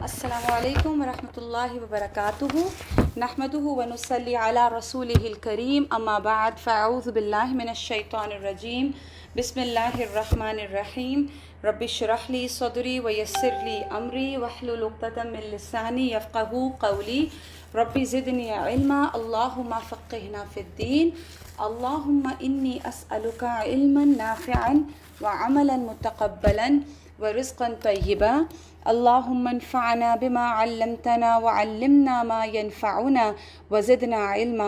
السلام علیکم ورحمۃ اللہ وبرکاتہ نحمدہ ونصلی علی رسولہ الکریم اما بعد فاعوذ باللہ من الشیطان الرجیم بسم اللہ الرحمن الرحیم رب اشرح لی صدری ویسر لی امری واحلل عقدۃ من لسانی یفقہوا قولی رب زدنی علما اللہم فقہنا فی الدین اللہم انی اسألک علما نافعا وعملا متقبلا ورزقا طیبا اللہم انفعنا بما علمتنا وعلمنا ما ينفعنا وزدنا علما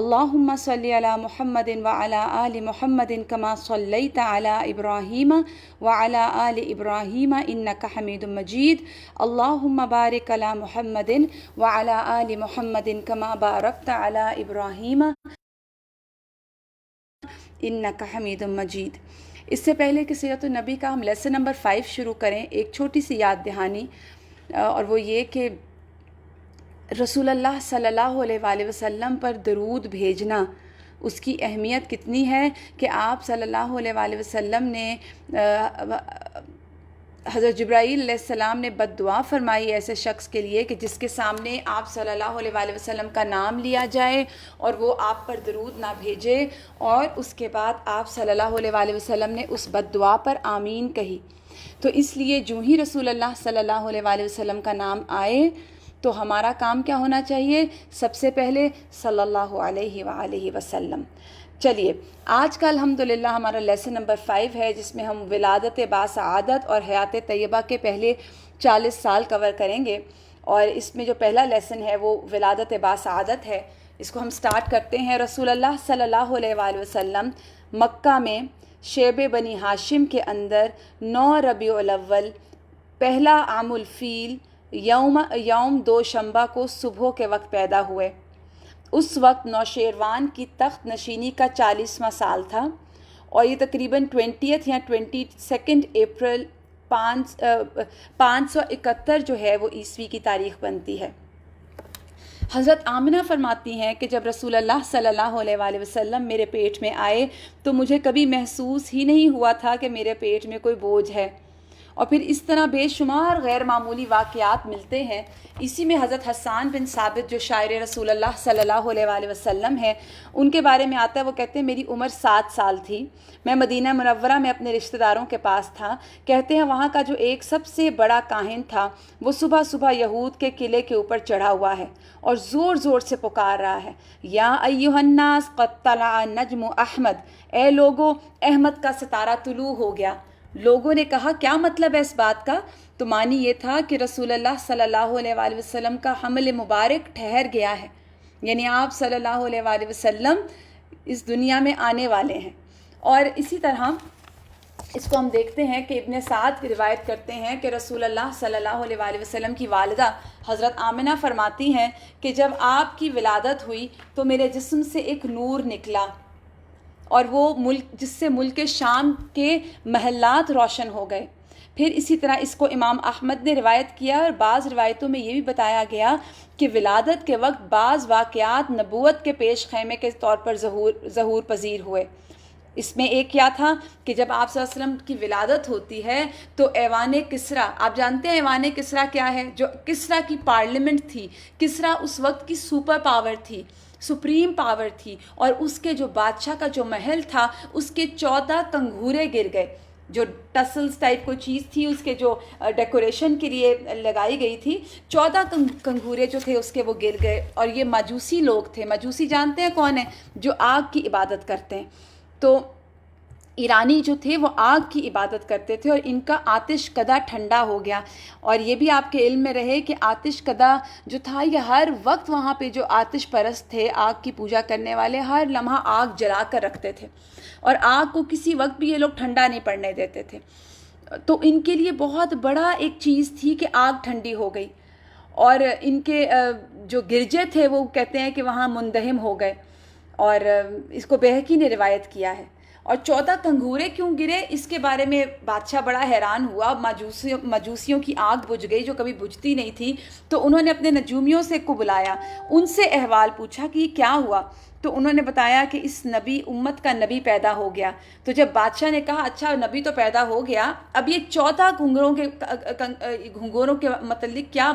اللہم صلی علی محمد وعلی آل محمد كما صلیت علی ابراہیم وعلی آل ابراہیم انک حمید مجید اللہم بارک علی محمد وعلی آل محمد كما بارکت علی ابراہیم انک حمید مجید۔ اس سے پہلے کہ سیرت النبی کا ہم لیسن نمبر 5 شروع کریں، ایک چھوٹی سی یاد دہانی، اور وہ یہ کہ رسول اللہ صلی اللہ علیہ وآلہ وسلم پر درود بھیجنا اس کی اہمیت کتنی ہے کہ آپ صلی اللہ علیہ وآلہ وسلم نے حضرت جبرائیل علیہ السلام نے بد دعا فرمائی ایسے شخص کے لیے کہ جس کے سامنے آپ صلی اللہ علیہ وآلہ وسلم کا نام لیا جائے اور وہ آپ پر درود نہ بھیجے، اور اس کے بعد آپ صلی اللہ علیہ وآلہ وسلم نے اس بد دعا پر آمین کہی۔ تو اس لیے جو ہی رسول اللہ صلی اللہ علیہ وآلہ وسلم کا نام آئے تو ہمارا کام کیا ہونا چاہیے؟ سب سے پہلے صلی اللہ علیہ وآلہ وسلم۔ چلیے، آج کا الحمدللہ ہمارا لیسن نمبر 5 ہے، جس میں ہم ولادت باسعادت اور حیات طیبہ کے پہلے 40 سال کور کریں گے، اور اس میں جو پہلا لیسن ہے وہ ولادت باسعادت ہے۔ اس کو ہم سٹارٹ کرتے ہیں۔ رسول اللہ صلی اللہ علیہ وآلہ وسلم مکہ میں شیب بنی ہاشم کے اندر 9 ربیع الاول پہلا عام الفیل یوم دوشنبہ کو صبح کے وقت پیدا ہوئے۔ اس وقت نوشیروان کی تخت نشینی کا 40واں سال تھا، اور یہ تقریباً 20 یا 22 اپریل 571 جو ہے وہ عیسوی کی تاریخ بنتی ہے۔ حضرت آمنہ فرماتی ہیں کہ جب رسول اللہ صلی اللہ علیہ وآلہ وسلم میرے پیٹ میں آئے تو مجھے کبھی محسوس ہی نہیں ہوا تھا کہ میرے پیٹ میں کوئی بوجھ ہے، اور پھر اس طرح بے شمار غیر معمولی واقعات ملتے ہیں۔ اسی میں حضرت حسان بن ثابت جو شاعر رسول اللہ صلی اللہ علیہ وآلہ وسلم ہیں، ان کے بارے میں آتا ہے، وہ کہتے ہیں میری عمر 7 سال تھی، میں مدینہ منورہ میں اپنے رشتہ داروں کے پاس تھا۔ کہتے ہیں وہاں کا جو ایک سب سے بڑا کاہن تھا وہ صبح صبح یہود کے قلعے کے اوپر چڑھا ہوا ہے اور زور زور سے پکار رہا ہے، یا ایھا الناس قد طلع نجم احمد، اے لوگو احمد کا ستارہ طلوع ہو گیا۔ لوگوں نے کہا کیا مطلب ہے اس بات کا؟ تو معنی یہ تھا کہ رسول اللہ صلی اللہ علیہ وآلہ وسلم کا حمل مبارک ٹھہر گیا ہے، یعنی آپ صلی اللہ علیہ وآلہ وسلم اس دنیا میں آنے والے ہیں۔ اور اسی طرح اس کو ہم دیکھتے ہیں کہ ابن سعد روایت کرتے ہیں کہ رسول اللہ صلی اللہ علیہ وآلہ وسلم کی والدہ حضرت آمنہ فرماتی ہیں کہ جب آپ کی ولادت ہوئی تو میرے جسم سے ایک نور نکلا، اور وہ جس سے ملک شام کے محلات روشن ہو گئے۔ پھر اسی طرح اس کو امام احمد نے روایت کیا، اور بعض روایتوں میں یہ بھی بتایا گیا کہ ولادت کے وقت بعض واقعات نبوت کے پیش خیمے کے طور پر ظہور پذیر ہوئے۔ اس میں ایک کیا تھا کہ جب آپ صلی اللہ علیہ وسلم کی ولادت ہوتی ہے تو ایوان کسریٰ، آپ جانتے ہیں ایوان کسریٰ کیا ہے؟ جو کسریٰ کی پارلیمنٹ تھی، کسریٰ اس وقت کی سپر پاور تھی، سپریم پاور تھی، اور اس کے جو بادشاہ کا جو محل تھا اس کے 14 کنگھورے گر گئے، جو ٹسلز ٹائپ کوئی چیز تھی اس کے جو ڈیکوریشن کے لیے لگائی گئی تھی، 14 کنگھورے جو تھے اس کے وہ گر گئے، اور یہ مجوسی لوگ تھے۔ مجوسی جانتے ہیں کون ہیں؟ جو آگ کی عبادت کرتے ہیں۔ تو ایرانی جو تھے وہ آگ کی عبادت کرتے تھے، اور ان کا آتش کدہ ٹھنڈا ہو گیا۔ اور یہ بھی آپ کے علم میں رہے کہ آتش کدہ جو تھا یہ ہر وقت وہاں پہ جو آتش پرست تھے، آگ کی پوجا کرنے والے، ہر لمحہ آگ جلا کر رکھتے تھے، اور آگ کو کسی وقت بھی یہ لوگ ٹھنڈا نہیں پڑنے دیتے تھے۔ تو ان کے لیے بہت بڑا ایک چیز تھی کہ آگ ٹھنڈی ہو گئی، اور ان کے جو گرجے تھے وہ کہتے ہیں کہ وہاں مندہم ہو گئے، اور اس کو بیہقی نے روایت کیا ہے۔ اور 14 کنگورے کیوں گرے اس کے بارے میں بادشاہ بڑا حیران ہوا. مجوسیوں کی آگ بجھ گئی جو کبھی بجھتی نہیں تھی. تو انہوں نے اپنے نجومیوں سے کو بلایا, ان سے احوال پوچھا کہ یہ کیا ہوا. تو انہوں نے بتایا کہ اس نبی امت کا نبی پیدا ہو گیا. تو جب بادشاہ نے کہا اچھا نبی تو پیدا ہو گیا, اب یہ 14 گھنگوروں کے متعلق کیا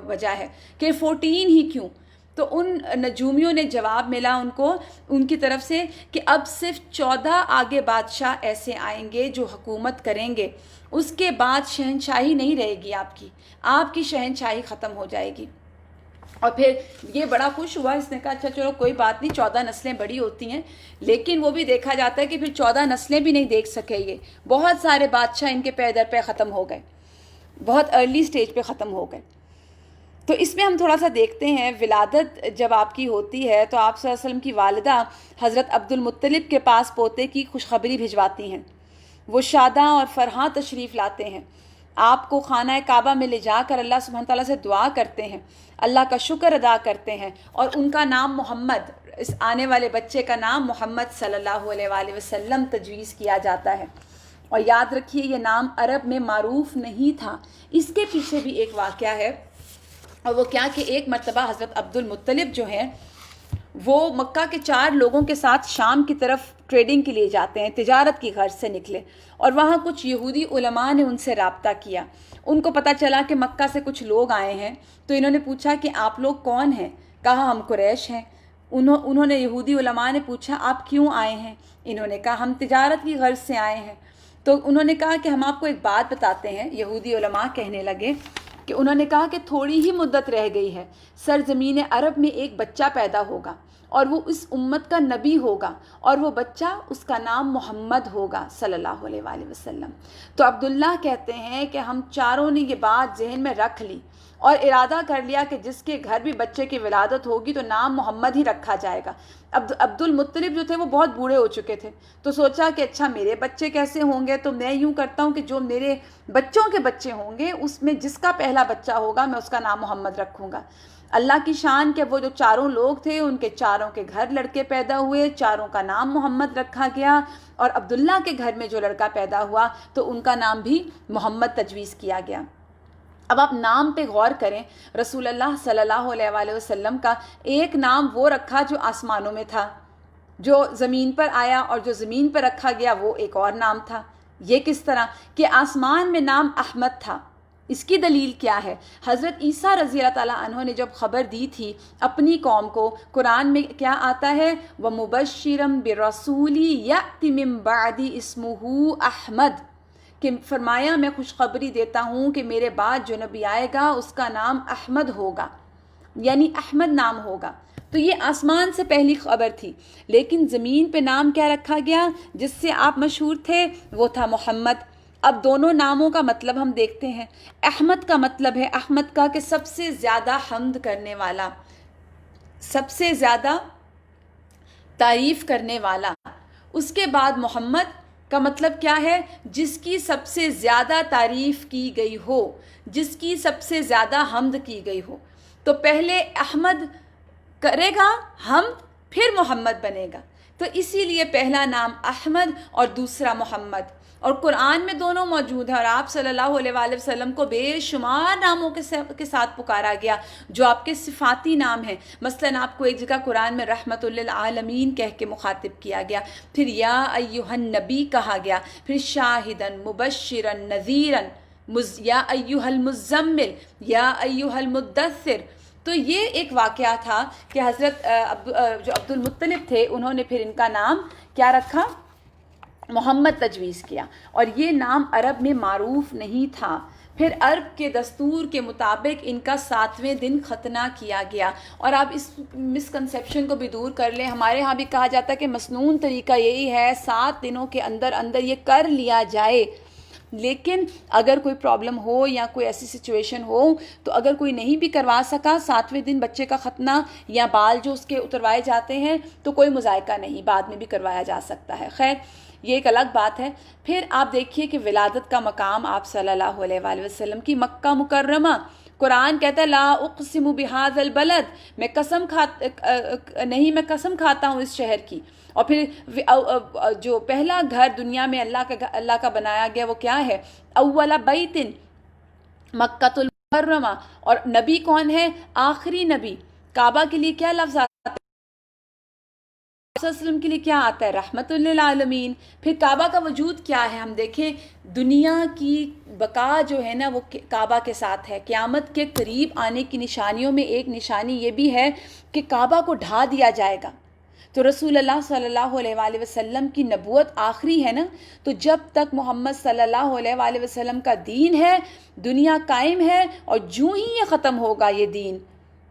وجہ ہے کہ 14 ہی کیوں؟ تو ان نجومیوں نے جواب ملا ان کو ان کی طرف سے کہ اب صرف 14 آگے بادشاہ ایسے آئیں گے جو حکومت کریں گے, اس کے بعد شہنشاہی نہیں رہے گی آپ کی شہنشاہی ختم ہو جائے گی. اور پھر یہ بڑا خوش ہوا, اس نے کہا اچھا چلو کوئی بات نہیں, 14 نسلیں بڑی ہوتی ہیں, لیکن وہ بھی دیکھا جاتا ہے کہ پھر 14 نسلیں بھی نہیں دیکھ سکے. یہ بہت سارے بادشاہ ان کے پے در پہ ختم ہو گئے, بہت ارلی سٹیج پہ ختم ہو گئے. تو اس میں ہم تھوڑا سا دیکھتے ہیں ولادت جب آپ کی ہوتی ہے تو آپ صلی اللہ علیہ وسلم کی والدہ حضرت عبد المطلب کے پاس پوتے کی خوشخبری بھجواتی ہیں. وہ شاداں اور فرحاں تشریف لاتے ہیں, آپ کو خانہ کعبہ میں لے جا کر اللہ سبحانہ تعالیٰ سے دعا کرتے ہیں, اللہ کا شکر ادا کرتے ہیں, اور ان کا نام محمد, اس آنے والے بچے کا نام محمد صلی اللہ علیہ وآلہ وسلم تجویز کیا جاتا ہے. اور یاد رکھیے یہ نام عرب میں معروف نہیں تھا. اس کے پیچھے بھی ایک واقعہ ہے, اور وہ کیا کہ ایک مرتبہ حضرت عبد المطلب جو ہیں وہ مکہ کے 4 لوگوں کے ساتھ شام کی طرف ٹریڈنگ کے لیے جاتے ہیں, تجارت کی غرض سے نکلے, اور وہاں کچھ یہودی علماء نے ان سے رابطہ کیا. ان کو پتہ چلا کہ مکہ سے کچھ لوگ آئے ہیں, تو انہوں نے پوچھا کہ آپ لوگ کون ہیں؟ کہا ہم قریش ہیں. انہوں نے یہودی علماء نے پوچھا آپ کیوں آئے ہیں؟ انہوں نے کہا ہم تجارت کی غرض سے آئے ہیں. تو انہوں نے کہا کہ ہم آپ کو ایک بات بتاتے ہیں. یہودی علماء کہنے لگے کہ انہوں نے کہا کہ تھوڑی ہی مدت رہ گئی ہے, سرزمین عرب میں ایک بچہ پیدا ہوگا اور وہ اس امت کا نبی ہوگا, اور وہ بچہ اس کا نام محمد ہوگا صلی اللہ علیہ وآلہ وسلم. تو عبداللہ کہتے ہیں کہ ہم چاروں نے یہ بات ذہن میں رکھ لی اور ارادہ کر لیا کہ جس کے گھر بھی بچے کی ولادت ہوگی تو نام محمد ہی رکھا جائے گا. عبد المطلب جو تھے وہ بہت بوڑھے ہو چکے تھے, تو سوچا کہ اچھا میرے بچے کیسے ہوں گے, تو میں یوں کرتا ہوں کہ جو میرے بچوں کے بچے ہوں گے اس میں جس کا پہلا بچہ ہوگا میں اس کا نام محمد رکھوں گا. اللہ کی شان کہ وہ جو چاروں لوگ تھے ان کے چاروں کے گھر لڑکے پیدا ہوئے, چاروں کا نام محمد رکھا گیا, اور عبداللہ کے گھر میں جو لڑکا پیدا ہوا تو ان کا نام بھی محمد تجویز کیا گیا. اب آپ نام پہ غور کریں, رسول اللہ صلی اللہ علیہ وآلہ وسلم کا ایک نام وہ رکھا جو آسمانوں میں تھا, جو زمین پر آیا, اور جو زمین پر رکھا گیا وہ ایک اور نام تھا. یہ کس طرح کہ آسمان میں نام احمد تھا. اس کی دلیل کیا ہے؟ حضرت عیسیٰ رضی اللہ تعالیٰ عنہ نے جب خبر دی تھی اپنی قوم کو, قرآن میں کیا آتا ہے, وَمُبَشِّرًا بِرَسُولٍ يَأْتِ مِن بَعْدِي اسْمُهُ احمد, کہ فرمایا میں خوشخبری دیتا ہوں کہ میرے بعد جو نبی آئے گا اس کا نام احمد ہوگا, یعنی احمد نام ہوگا. تو یہ آسمان سے پہلی خبر تھی, لیکن زمین پہ نام کیا رکھا گیا جس سے آپ مشہور تھے, وہ تھا محمد. اب دونوں ناموں کا مطلب ہم دیکھتے ہیں. احمد کا مطلب ہے احمد کا کہ سب سے زیادہ حمد کرنے والا, سب سے زیادہ تعریف کرنے والا. اس کے بعد محمد کا مطلب کیا ہے, جس کی سب سے زیادہ تعریف کی گئی ہو, جس کی سب سے زیادہ حمد کی گئی ہو. تو پہلے احمد کرے گا حمد, پھر محمد بنے گا. تو اسی لیے پہلا نام احمد اور دوسرا محمد, اور قرآن میں دونوں موجود ہیں, اور آپ صلی اللہ علیہ وآلہ وسلم کو بے شمار ناموں کے ساتھ پکارا گیا جو آپ کے صفاتی نام ہیں. مثلا آپ کو ایک جگہ قرآن میں رحمت للعالمین کہہ کے مخاطب کیا گیا, پھر یا ایہا النبی کہا گیا, پھر شاہدن مبشرن نذیرن, یا ایہا المزمل, یا ایہا المدثر. تو یہ ایک واقعہ تھا کہ حضرت جو عبد المطلب تھے انہوں نے پھر ان کا نام کیا رکھا, محمد تجویز کیا, اور یہ نام عرب میں معروف نہیں تھا. پھر عرب کے دستور کے مطابق ان کا 7ویں دن ختنہ کیا گیا. اور آپ اس مسکنسیپشن کو بھی دور کر لیں, ہمارے ہاں بھی کہا جاتا ہے کہ مسنون طریقہ یہی ہے 7 دنوں کے اندر اندر یہ کر لیا جائے. لیکن اگر کوئی پرابلم ہو یا کوئی ایسی سچویشن ہو تو اگر کوئی نہیں بھی کروا سکا 7ویں دن بچے کا ختنہ یا بال جو اس کے اتروائے جاتے ہیں تو کوئی مذائقہ نہیں, بعد میں بھی کروایا جا سکتا ہے. خیر یہ ایک الگ بات ہے. پھر آپ دیکھیے کہ ولادت کا مقام آپ صلی اللہ علیہ وآلہ وسلم کی مکہ مکرمہ قرآن کہتا ہے لا اقسم بہذا البلد، میں قسم قسم کھاتا ہوں اس شہر کی. اور پھر جو پہلا گھر دنیا میں اللہ کا بنایا گیا وہ کیا ہے؟ اول بیت مکۃ المکرمہ. اور نبی کون ہے؟ آخری نبی. کعبہ کے لیے کیا لفظ آتا ہے؟ صلی اللہ علیہ وسلم کے لیے کیا آتا ہے؟ رحمت للعالمین. پھر کعبہ کا وجود کیا ہے؟ ہم دیکھیں دنیا کی بقا جو ہے نا وہ کعبہ کے ساتھ ہے. قیامت کے قریب آنے کی نشانیوں میں ایک نشانی یہ بھی ہے کہ کعبہ کو ڈھا دیا جائے گا. تو رسول اللہ صلی اللہ علیہ وآلہ وسلم کی نبوت آخری ہے نا، تو جب تک محمد صلی اللہ علیہ وآلہ وسلم کا دین ہے دنیا قائم ہے، اور جو ہی یہ ختم ہوگا یہ دین،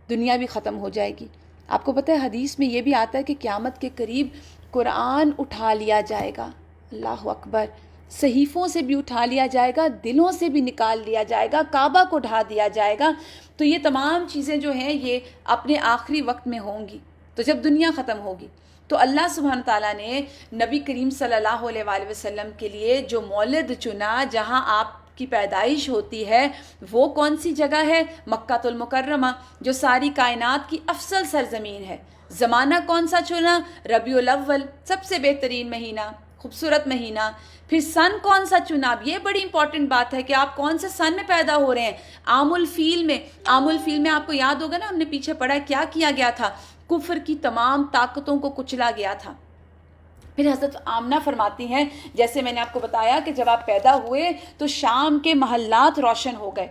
دنیا بھی ختم ہو جائے گی. آپ کو پتہ ہے حدیث میں یہ بھی آتا ہے کہ قیامت کے قریب قرآن اٹھا لیا جائے گا. اللہ اکبر. صحیفوں سے بھی اٹھا لیا جائے گا، دلوں سے بھی نکال لیا جائے گا، کعبہ کو ڈھا دیا جائے گا. تو یہ تمام چیزیں جو ہیں یہ اپنے آخری وقت میں ہوں گی، تو جب دنیا ختم ہوگی. تو اللہ سبحانہ تعالیٰ نے نبی کریم صلی اللہ علیہ وآلہ وسلم کے لیے جو مولد چنا، جہاں آپ کی پیدائش ہوتی ہے، وہ کون سی جگہ ہے؟ مکۃ المکرمہ، جو ساری کائنات کی افضل سرزمین ہے. زمانہ کون سا چنا؟ ربیع الاول، سب سے بہترین مہینہ، خوبصورت مہینہ. پھر سن کون سا چنا؟ اب یہ بڑی امپورٹنٹ بات ہے کہ آپ کون سے سن میں پیدا ہو رہے ہیں. عام الفیل میں. عام الفیل میں آپ کو یاد ہوگا نا، ہم نے پیچھے پڑھا کیا کیا گیا تھا؟ کفر کی تمام طاقتوں کو کچلا گیا تھا. پھر حضرت آمنہ فرماتی ہیں جیسے میں نے آپ کو بتایا کہ جب آپ پیدا ہوئے تو شام کے محلات روشن ہو گئے،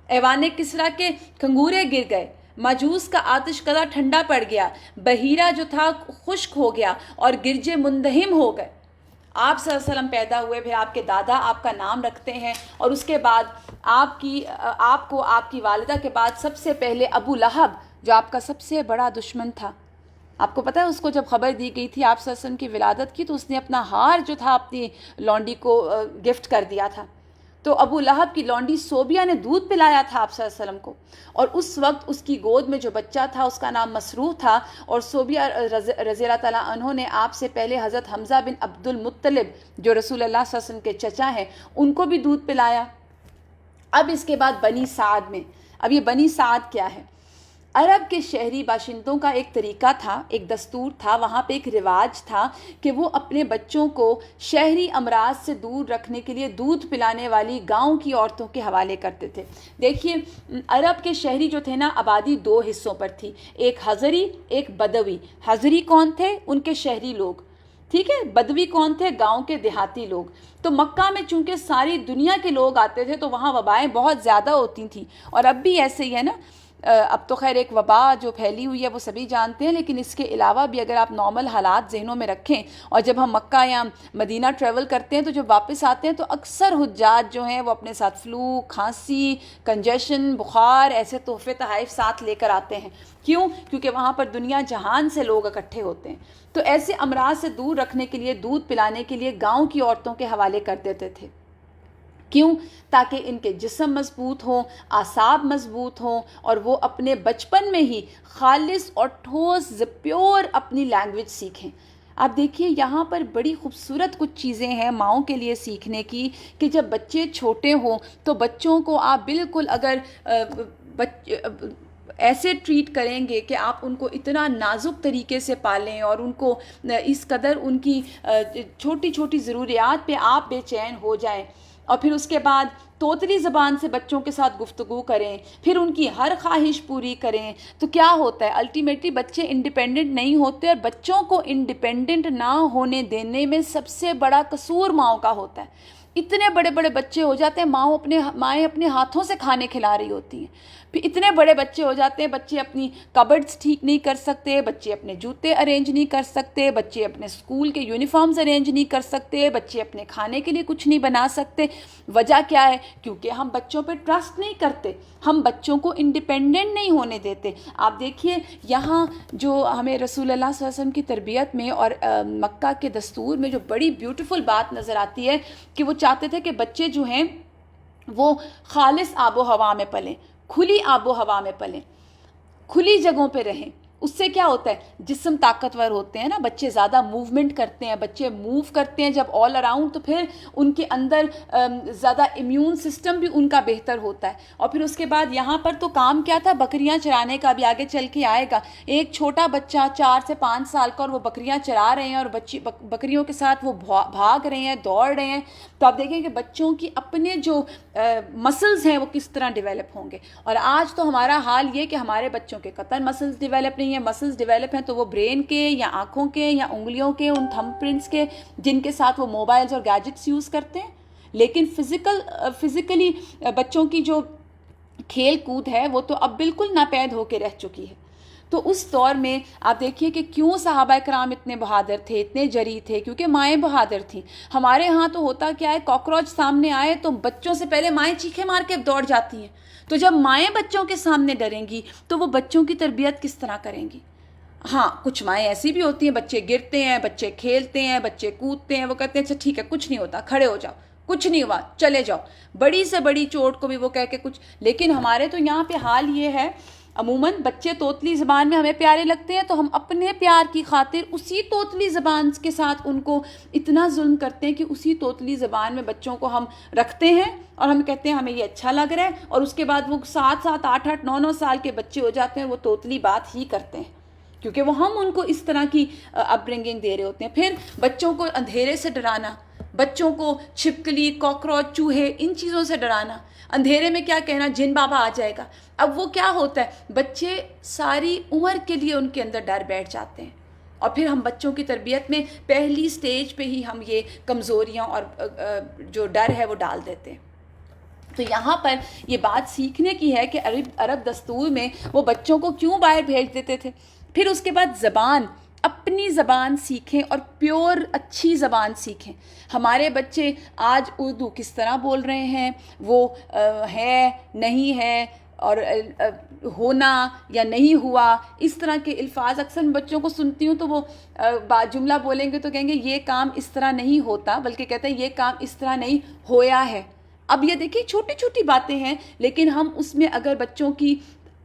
ایوان کسریٰ کے کھنگورے گر گئے، ماجوس کا آتش کدہ ٹھنڈا پڑ گیا، بحیرہ جو تھا خشک ہو گیا، اور گرجے مندہم ہو گئے. آپ صلی اللہ علیہ وسلم پیدا ہوئے، پھر آپ کے دادا آپ کا نام رکھتے ہیں، اور اس کے بعد آپ کو آپ کی والدہ کے بعد سب سے پہلے ابو لہب جو آپ کا سب سے بڑا دشمن تھا. آپ کو پتہ ہے اس کو جب خبر دی گئی تھی آپ صلی اللہ علیہ وسلم کی ولادت کی، تو اس نے اپنا ہار جو تھا اپنی لونڈی کو گفٹ کر دیا تھا. تو ابو لہب کی لونڈی صوبیہ نے دودھ پلایا تھا آپ صلی اللہ علیہ وسلم کو، اور اس وقت اس کی گود میں جو بچہ تھا اس کا نام مسروح تھا. اور صوبیہ رضی اللہ تعالیٰ عنہ نے آپ سے پہلے حضرت حمزہ بن عبد المطلب جو رسول اللہ صلی اللہ علیہ وسلم کے چچا ہیں ان کو بھی دودھ پلایا. اب اس کے بعد بنی سعد میں. اب یہ بنی سعد کیا ہے؟ عرب کے شہری باشندوں کا ایک طریقہ تھا، ایک دستور تھا، وہاں پہ ایک رواج تھا کہ وہ اپنے بچوں کو شہری امراض سے دور رکھنے کے لیے دودھ پلانے والی گاؤں کی عورتوں کے حوالے کرتے تھے. دیکھیے عرب کے شہری جو تھے نا، آبادی دو حصوں پر تھی، ایک حضری ایک بدوی. حضری کون تھے؟ ان کے شہری لوگ، ٹھیک ہے. بدوی کون تھے؟ گاؤں کے دیہاتی لوگ. تو مکہ میں چونکہ ساری دنیا کے لوگ آتے تھے تو وہاں وبائیں بہت زیادہ ہوتی تھیں، اور اب بھی ایسے ہی ہے نا. اب تو خیر ایک وبا جو پھیلی ہوئی ہے وہ سبھی جانتے ہیں، لیکن اس کے علاوہ بھی اگر آپ نارمل حالات ذہنوں میں رکھیں، اور جب ہم مکہ یا مدینہ ٹریول کرتے ہیں تو جب واپس آتے ہیں تو اکثر حجاج جو ہیں وہ اپنے ساتھ فلو، کھانسی، کنجیشن، بخار ایسے تحفے تحائف ساتھ لے کر آتے ہیں. کیوں؟ کیونکہ وہاں پر دنیا جہان سے لوگ اکٹھے ہوتے ہیں. تو ایسے امراض سے دور رکھنے کے لیے، دودھ پلانے کے لیے گاؤں کی عورتوں کے حوالے کر دیتے تھے. کیوں؟ تاکہ ان کے جسم مضبوط ہوں، اعصاب مضبوط ہوں، اور وہ اپنے بچپن میں ہی خالص اور ٹھوس پیور اپنی لینگویج سیکھیں. آپ دیکھیے یہاں پر بڑی خوبصورت کچھ چیزیں ہیں ماؤں کے لیے سیکھنے کی، کہ جب بچے چھوٹے ہوں تو بچوں کو آپ بالکل اگر ایسے ٹریٹ کریں گے کہ آپ ان کو اتنا نازک طریقے سے پالیں، اور ان کو اس قدر ان کی چھوٹی چھوٹی ضروریات پہ آپ بے چین ہو جائیں، اور پھر اس کے بعد توتلی زبان سے بچوں کے ساتھ گفتگو کریں، پھر ان کی ہر خواہش پوری کریں، تو کیا ہوتا ہے الٹیمیٹلی بچے انڈیپینڈنٹ نہیں ہوتے. اور بچوں کو انڈیپینڈنٹ نہ ہونے دینے میں سب سے بڑا قصور ماؤں کا ہوتا ہے. اتنے بڑے بڑے بچے ہو جاتے ہیں، مائیں اپنے ہاتھوں سے کھانے کھلا رہی ہوتی ہیں. پھر اتنے بڑے بچے ہو جاتے ہیں، بچے اپنی کبرڈز ٹھیک نہیں کر سکتے، بچے اپنے جوتے ارینج نہیں کر سکتے، بچے اپنے اسکول کے یونیفارمز ارینج نہیں کر سکتے، بچے اپنے کھانے کے لیے کچھ نہیں بنا سکتے. وجہ کیا ہے؟ کیونکہ ہم بچوں پہ ٹرسٹ نہیں کرتے، ہم بچوں کو انڈیپینڈنٹ نہیں ہونے دیتے. آپ دیکھیے یہاں جو ہمیں رسول اللہ صلی اللہ علیہ وسلم کی تربیت میں اور مکہ کے دستور میں جو بڑی بیوٹیفل بات نظر آتی ہے کہ وہ چاہتے تھے کہ بچے جو ہیں وہ خالص آب و ہوا میں پلیں، کھلی آب و ہوا میں پلیں، کھلی جگہوں پہ رہیں. اس سے کیا ہوتا ہے، جسم طاقتور ہوتے ہیں نا بچے، زیادہ موومنٹ کرتے ہیں، بچے موو کرتے ہیں جب آل اراؤنڈ، تو پھر ان کے اندر زیادہ امیون سسٹم بھی ان کا بہتر ہوتا ہے. اور پھر اس کے بعد یہاں پر تو کام کیا تھا، بکریاں چرانے کا، بھی آگے چل کے آئے گا. ایک چھوٹا بچہ 4 سے 5 سال کا، اور وہ بکریاں چرا رہے ہیں، اور بکریوں کے ساتھ وہ بھاگ رہے ہیں، دوڑ رہے ہیں. تو آپ دیکھیں کہ بچوں کی اپنے جو مسلز ہیں وہ کس طرح ڈیولپ ہوں گے. اور آج تو ہمارا حال یہ کہ ہمارے بچوں کے قطر مسلز ڈیولپ نہیں ہیں. مسلز ڈیولپ ہیں تو وہ برین کے یا آنکھوں کے یا انگلیوں کے ان تھم پرنٹس کے جن کے ساتھ وہ موبائلز اور گیجٹس یوز کرتے ہیں. لیکن فزیکلی بچوں کی جو کھیل کود ہے وہ تو اب بالکل ناپید ہو کے رہ چکی ہے. تو اس دور میں آپ دیکھیے کہ کیوں صحابہ کرام اتنے بہادر تھے، اتنے جری تھے، کیونکہ مائیں بہادر تھیں. ہمارے ہاں تو ہوتا کیا ہے، کاکروچ سامنے آئے تو بچوں سے پہلے مائیں چیخے مار کے دوڑ جاتی ہیں. تو جب مائیں بچوں کے سامنے ڈریں گی تو وہ بچوں کی تربیت کس طرح کریں گی؟ ہاں کچھ مائیں ایسی بھی ہوتی ہیں، بچے گرتے ہیں، بچے کھیلتے ہیں، بچے کودتے ہیں، وہ کہتے ہیں اچھا ٹھیک ہے کچھ نہیں ہوتا، کھڑے ہو جاؤ، کچھ نہیں ہوا، چلے جاؤ. بڑی سے بڑی چوٹ کو بھی وہ کہہ کے کچھ. لیکن ہمارے تو یہاں پہ حال یہ ہے، عموماً بچے توتلی زبان میں ہمیں پیارے لگتے ہیں تو ہم اپنے پیار کی خاطر اسی توتلی زبان کے ساتھ ان کو اتنا ظلم کرتے ہیں کہ اسی توتلی زبان میں بچوں کو ہم رکھتے ہیں اور ہم کہتے ہیں ہمیں یہ اچھا لگ رہا ہے. اور اس کے بعد وہ 7 8 9 سال کے بچے ہو جاتے ہیں، وہ توتلی بات ہی کرتے ہیں کیونکہ وہ ہم ان کو اس طرح کی اپ برنگنگ دے رہے ہوتے ہیں. پھر بچوں کو اندھیرے سے ڈرانا، بچوں کو چھپکلی، کاکروچ، چوہے، ان چیزوں سے ڈرانا. اندھیرے میں کیا کہنا، جن بابا آ جائے گا. اب وہ کیا ہوتا ہے، بچے ساری عمر کے لیے ان کے اندر ڈر بیٹھ جاتے ہیں. اور پھر ہم بچوں کی تربیت میں پہلی سٹیج پہ ہی ہم یہ کمزوریاں اور جو ڈر ہے وہ ڈال دیتے ہیں. تو یہاں پر یہ بات سیکھنے کی ہے کہ عرب دستور میں وہ بچوں کو کیوں باہر بھیج دیتے تھے. پھر اس کے بعد زبان، اپنی زبان سیکھیں اور پیور اچھی زبان سیکھیں. ہمارے بچے آج اردو کس طرح بول رہے ہیں، وہ ہے نہیں ہے اور ہونا یا نہیں ہوا، اس طرح کے الفاظ اکثر میں بچوں کو سنتی ہوں تو وہ جملہ بولیں گے تو کہیں گے یہ کام اس طرح نہیں ہوتا، بلکہ کہتے ہیں یہ کام اس طرح نہیں ہویا ہے. اب یہ دیکھیں چھوٹی چھوٹی باتیں ہیں، لیکن ہم اس میں اگر بچوں کی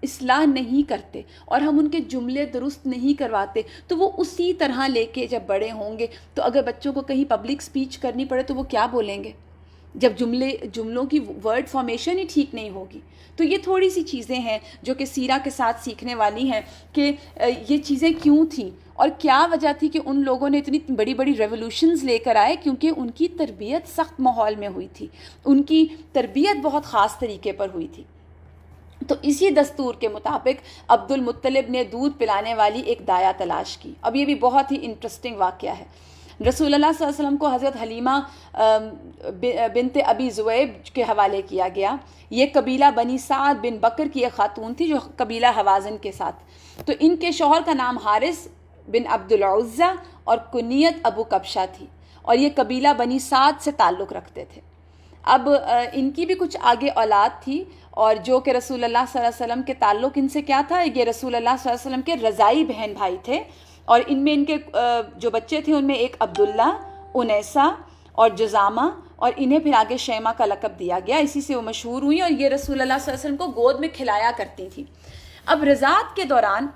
اصلاح نہیں کرتے اور ہم ان کے جملے درست نہیں کرواتے تو وہ اسی طرح لے کے جب بڑے ہوں گے. تو اگر بچوں کو کہیں پبلک سپیچ کرنی پڑے تو وہ کیا بولیں گے جب جملوں کی ورڈ فارمیشن ہی ٹھیک نہیں ہوگی. تو یہ تھوڑی سی چیزیں ہیں جو کہ سیرہ کے ساتھ سیکھنے والی ہیں کہ یہ چیزیں کیوں تھیں اور کیا وجہ تھی کہ ان لوگوں نے اتنی بڑی بڑی ریولوشنز لے کر آئے، کیونکہ ان کی تربیت سخت ماحول میں ہوئی تھی، ان کی تربیت بہت خاص طریقے پر ہوئی تھی. تو اسی دستور کے مطابق عبد المطلب نے دودھ پلانے والی ایک دایا تلاش کی. اب یہ بھی بہت ہی انٹرسٹنگ واقعہ ہے. رسول اللہ صلی اللہ علیہ وسلم کو حضرت حلیمہ بنت ابی ذؤیب کے حوالے کیا گیا. یہ قبیلہ بنی سعد بن بکر کی ایک خاتون تھی جو قبیلہ حوازن کے ساتھ. تو ان کے شوہر کا نام حارث بن عبد العزہ اور کنیت ابو کبشہ تھی، اور یہ قبیلہ بنی سعد سے تعلق رکھتے تھے. اب ان کی بھی کچھ آگے اولاد تھی، اور جو کہ رسول اللہ صلی اللہ علیہ وسلم کے تعلق ان سے کیا تھا، یہ رسول اللہ صلی اللہ علیہ وسلم کے رضائی بہن بھائی تھے. اور ان میں ان کے جو بچے تھے ان میں ایک عبداللہ، انیسہ اور جزامہ، اور انہیں پھر آگے شیمہ کا لقب دیا گیا. اسی سے وہ مشہور ہوئی اور یہ رسول اللہ صلی اللہ علیہ وسلم کو گود میں کھلایا کرتی تھی. اب رضاعت کے دوران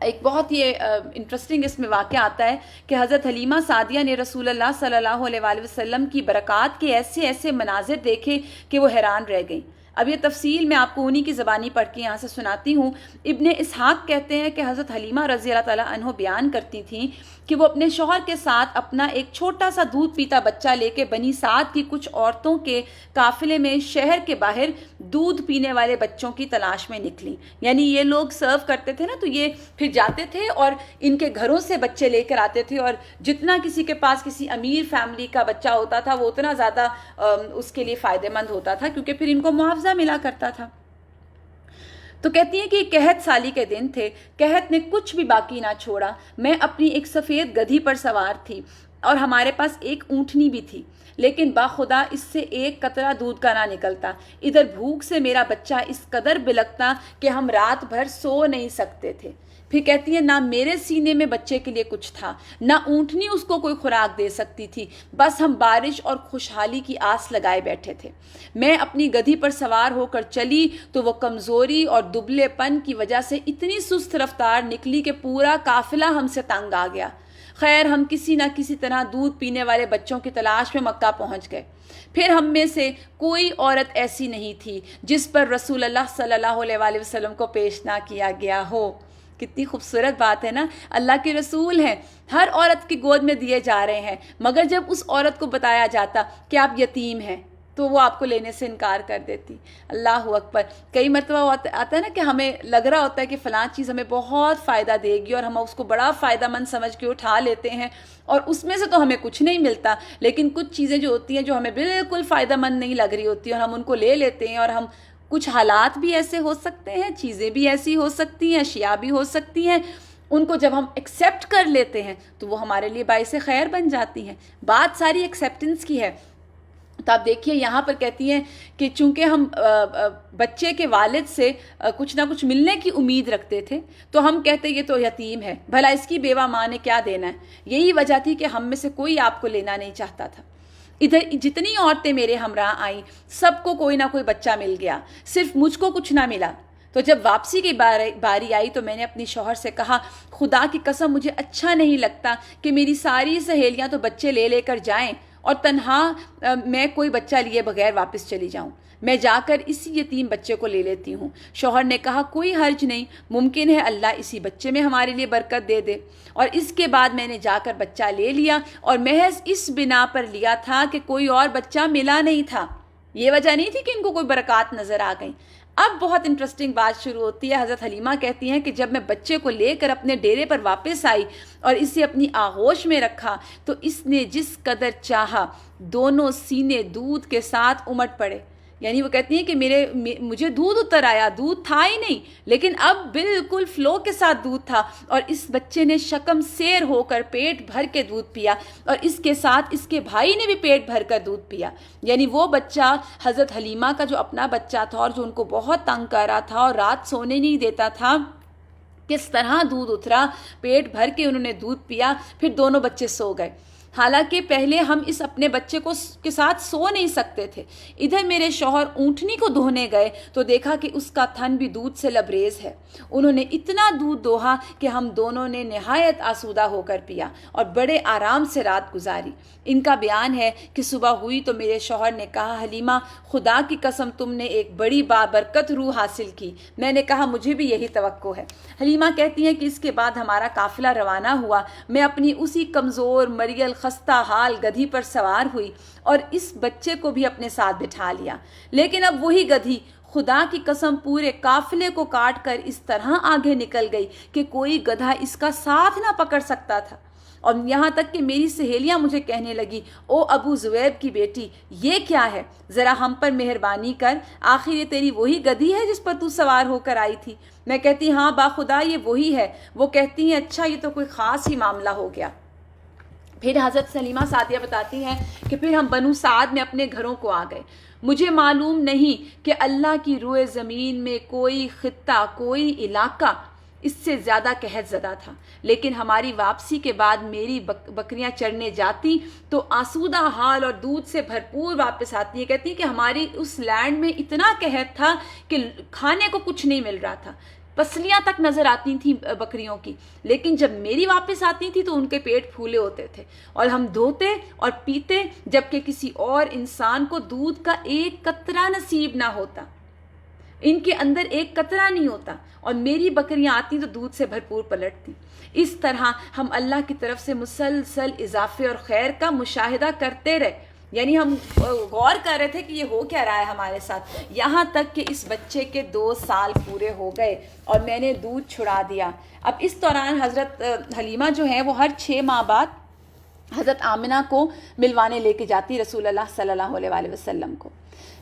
ایک بہت ہی انٹرسٹنگ اس میں واقعہ آتا ہے کہ حضرت حلیمہ سعدیہ نے رسول اللہ صلی اللہ علیہ وآلہ وسلم کی برکات کے ایسے ایسے مناظر دیکھے کہ وہ حیران رہ گئیں. اب یہ تفصیل میں آپ کو انہی کی زبانی پڑھ کے یہاں سے سناتی ہوں. ابن اسحاق کہتے ہیں کہ حضرت حلیمہ رضی اللہ تعالیٰ عنہ بیان کرتی تھیں کہ وہ اپنے شوہر کے ساتھ اپنا ایک چھوٹا سا دودھ پیتا بچہ لے کے بنی سعد کی کچھ عورتوں کے قافلے میں شہر کے باہر دودھ پینے والے بچوں کی تلاش میں نکلیں. یعنی یہ لوگ سرو کرتے تھے نا، تو یہ پھر جاتے تھے اور ان کے گھروں سے بچے لے کر آتے تھے، اور جتنا کسی کے پاس کسی امیر فیملی کا بچہ ہوتا تھا وہ اتنا زیادہ اس کے لیے فائدہ مند ہوتا تھا، کیونکہ پھر ان کو معاوضہ ملا کرتا تھا. تو کہتی ہیں کہ یہ قحط سالی کے دن تھے، قحط نے کچھ بھی باقی نہ چھوڑا. میں اپنی ایک سفید گدھی پر سوار تھی اور ہمارے پاس ایک اونٹنی بھی تھی. لیکن باخدا اس سے ایک قطرہ دودھ کا نہ نکلتا۔ ادھر بھوک سے میرا بچہ اس قدر بلکتا کہ ہم رات بھر سو نہیں سکتے تھے۔ پھر کہتی ہے نہ میرے سینے میں بچے کے لیے کچھ تھا، نہ اونٹنی اس کو کوئی خوراک دے سکتی تھی، بس ہم بارش اور خوشحالی کی آس لگائے بیٹھے تھے۔ میں اپنی گدھی پر سوار ہو کر چلی تو وہ کمزوری اور دبلے پن کی وجہ سے اتنی سست رفتار نکلی کہ پورا قافلہ ہم سے تنگ آ گیا۔ خیر ہم کسی نہ کسی طرح دودھ پینے والے بچوں کی تلاش میں مکہ پہنچ گئے۔ پھر ہم میں سے کوئی عورت ایسی نہیں تھی جس پر رسول اللہ صلی اللہ علیہ وآلہ وسلم کو پیش نہ کیا گیا ہو۔ کتنی خوبصورت بات ہے نا، اللہ کے رسول ہیں، ہر عورت کی گود میں دیے جا رہے ہیں، مگر جب اس عورت کو بتایا جاتا کہ آپ یتیم ہیں تو وہ آپ کو لینے سے انکار کر دیتی۔ اللہ اکبر۔ کئی مرتبہ آتا ہے نا کہ ہمیں لگ رہا ہوتا ہے کہ فلاں چیز ہمیں بہت فائدہ دے گی اور ہم اس کو بڑا فائدہ مند سمجھ کے اٹھا لیتے ہیں، اور اس میں سے تو ہمیں کچھ نہیں ملتا، لیکن کچھ چیزیں جو ہوتی ہیں جو ہمیں بالکل فائدہ مند نہیں لگ رہی ہوتی اور ہم ان کو لے لیتے ہیں، اور ہم کچھ حالات بھی ایسے ہو سکتے ہیں، چیزیں بھی ایسی ہو سکتی ہیں، اشیاء بھی ہو سکتی ہیں، ان کو جب ہم ایکسیپٹ کر لیتے ہیں تو وہ ہمارے لیے باعث خیر بن جاتی ہیں۔ بات ساری ایکسیپٹنس کی ہے۔ تو آپ دیکھیے یہاں پر کہتی ہیں کہ چونکہ ہم بچے کے والد سے کچھ نہ کچھ ملنے کی امید رکھتے تھے تو ہم کہتے یہ تو یتیم ہے، بھلا اس کی بیوہ ماں نے کیا دینا ہے۔ یہی وجہ تھی کہ ہم میں سے کوئی آپ کو لینا نہیں چاہتا تھا۔ ادھر جتنی عورتیں میرے ہمراہ آئیں سب کو کوئی نہ کوئی بچہ مل گیا، صرف مجھ کو کچھ نہ ملا۔ تو جب واپسی کی باری آئی تو میں نے اپنی شوہر سے کہا خدا کی قسم مجھے اچھا نہیں لگتا کہ میری ساری سہیلیاں تو بچے لے لے کر جائیں اور تنہا میں کوئی بچہ لیے بغیر واپس چلی جاؤں، میں جا کر اسی یتیم بچے کو لے لیتی ہوں۔ شوہر نے کہا کوئی حرج نہیں، ممکن ہے اللہ اسی بچے میں ہمارے لیے برکت دے دے۔ اور اس کے بعد میں نے جا کر بچہ لے لیا، اور محض اس بنا پر لیا تھا کہ کوئی اور بچہ ملا نہیں تھا، یہ وجہ نہیں تھی کہ ان کو کوئی برکات نظر آ گئیں۔ اب بہت انٹرسٹنگ بات شروع ہوتی ہے۔ حضرت حلیمہ کہتی ہیں کہ جب میں بچے کو لے کر اپنے ڈیرے پر واپس آئی اور اسے اپنی آغوش میں رکھا تو اس نے جس قدر چاہا دونوں سینے دودھ کے ساتھ امٹ پڑے۔ یعنی وہ کہتی ہیں کہ مجھے دودھ اتر آیا، دودھ تھا ہی نہیں لیکن اب بالکل فلو کے ساتھ دودھ تھا، اور اس بچے نے شکم سیر ہو کر پیٹ بھر کے دودھ پیا، اور اس کے ساتھ اس کے بھائی نے بھی پیٹ بھر کر دودھ پیا۔ یعنی وہ بچہ حضرت حلیمہ کا جو اپنا بچہ تھا اور جو ان کو بہت تنگ کر رہا تھا اور رات سونے نہیں دیتا تھا، کس طرح دودھ اترا، پیٹ بھر کے انہوں نے دودھ پیا، پھر دونوں بچے سو گئے۔ حالانکہ پہلے ہم اس اپنے بچے کے ساتھ سو نہیں سکتے تھے۔ ادھر میرے شوہر اونٹنی کو دھونے گئے تو دیکھا کہ اس کا تھن بھی دودھ سے لبریز ہے۔ انہوں نے اتنا دودھ دوہا کہ ہم دونوں نے نہایت آسودہ ہو کر پیا اور بڑے آرام سے رات گزاری۔ ان کا بیان ہے کہ صبح ہوئی تو میرے شوہر نے کہا حلیمہ خدا کی قسم تم نے ایک بڑی بابرکت روح حاصل کی۔ میں نے کہا مجھے بھی یہی توقع ہے۔ حلیمہ کہتی ہیں کہ اس کے بعد ہمارا قافلہ روانہ ہوا، میں اپنی اسی کمزور مریل خستہ حال گدھی پر سوار ہوئی اور اس بچے کو بھی اپنے ساتھ بٹھا لیا، لیکن اب وہی گدھی خدا کی قسم پورے قافلے کو کاٹ کر اس طرح آگے نکل گئی کہ کوئی گدھا اس کا ساتھ نہ پکڑ سکتا تھا۔ اور یہاں تک کہ میری سہیلیاں مجھے کہنے لگی او ابو زویب کی بیٹی یہ کیا ہے، ذرا ہم پر مہربانی کر، آخر یہ تیری وہی گدھی ہے جس پر تو سوار ہو کر آئی تھی؟ میں کہتی ہاں باخدا یہ وہی ہے۔ وہ کہتی ہیں اچھا یہ تو کوئی خاص ہی معاملہ ہو گیا۔ پھر حضرت سلیمہ سعدیہ بتاتی ہیں کہ پھر ہم بنو سعد میں اپنے گھروں کو آ گئے۔ مجھے معلوم نہیں کہ اللہ کی روئے زمین میں کوئی خطہ کوئی علاقہ اس سے زیادہ قحط زدہ تھا، لیکن ہماری واپسی کے بعد میری بکریاں چرنے جاتی تو آسودہ حال اور دودھ سے بھرپور واپس آتی ہیں۔ کہتی ہیں کہ ہماری اس لینڈ میں اتنا قحط تھا کہ کھانے کو کچھ نہیں مل رہا تھا، پسلیاں تک نظر آتی تھیں بکریوں کی، لیکن جب میری واپس آتی تھی تو ان کے پیٹ پھولے ہوتے تھے اور ہم دھوتے اور پیتے، جبکہ کسی اور انسان کو دودھ کا ایک قطرہ نصیب نہ ہوتا، ان کے اندر ایک قطرہ نہیں ہوتا، اور میری بکریاں آتی تو دودھ سے بھرپور پلٹتی۔ اس طرح ہم اللہ کی طرف سے مسلسل اضافے اور خیر کا مشاہدہ کرتے رہے، یعنی ہم غور کر رہے تھے کہ یہ ہو کیا رہا ہے ہمارے ساتھ، یہاں تک کہ اس بچے کے 2 سال پورے ہو گئے اور میں نے دودھ چھڑا دیا۔ اب اس دوران حضرت حلیمہ جو ہیں وہ ہر 6 ماہ بعد حضرت آمنہ کو ملوانے لے کے جاتی رسول اللہ صلی اللہ علیہ وآلہ وسلم کو۔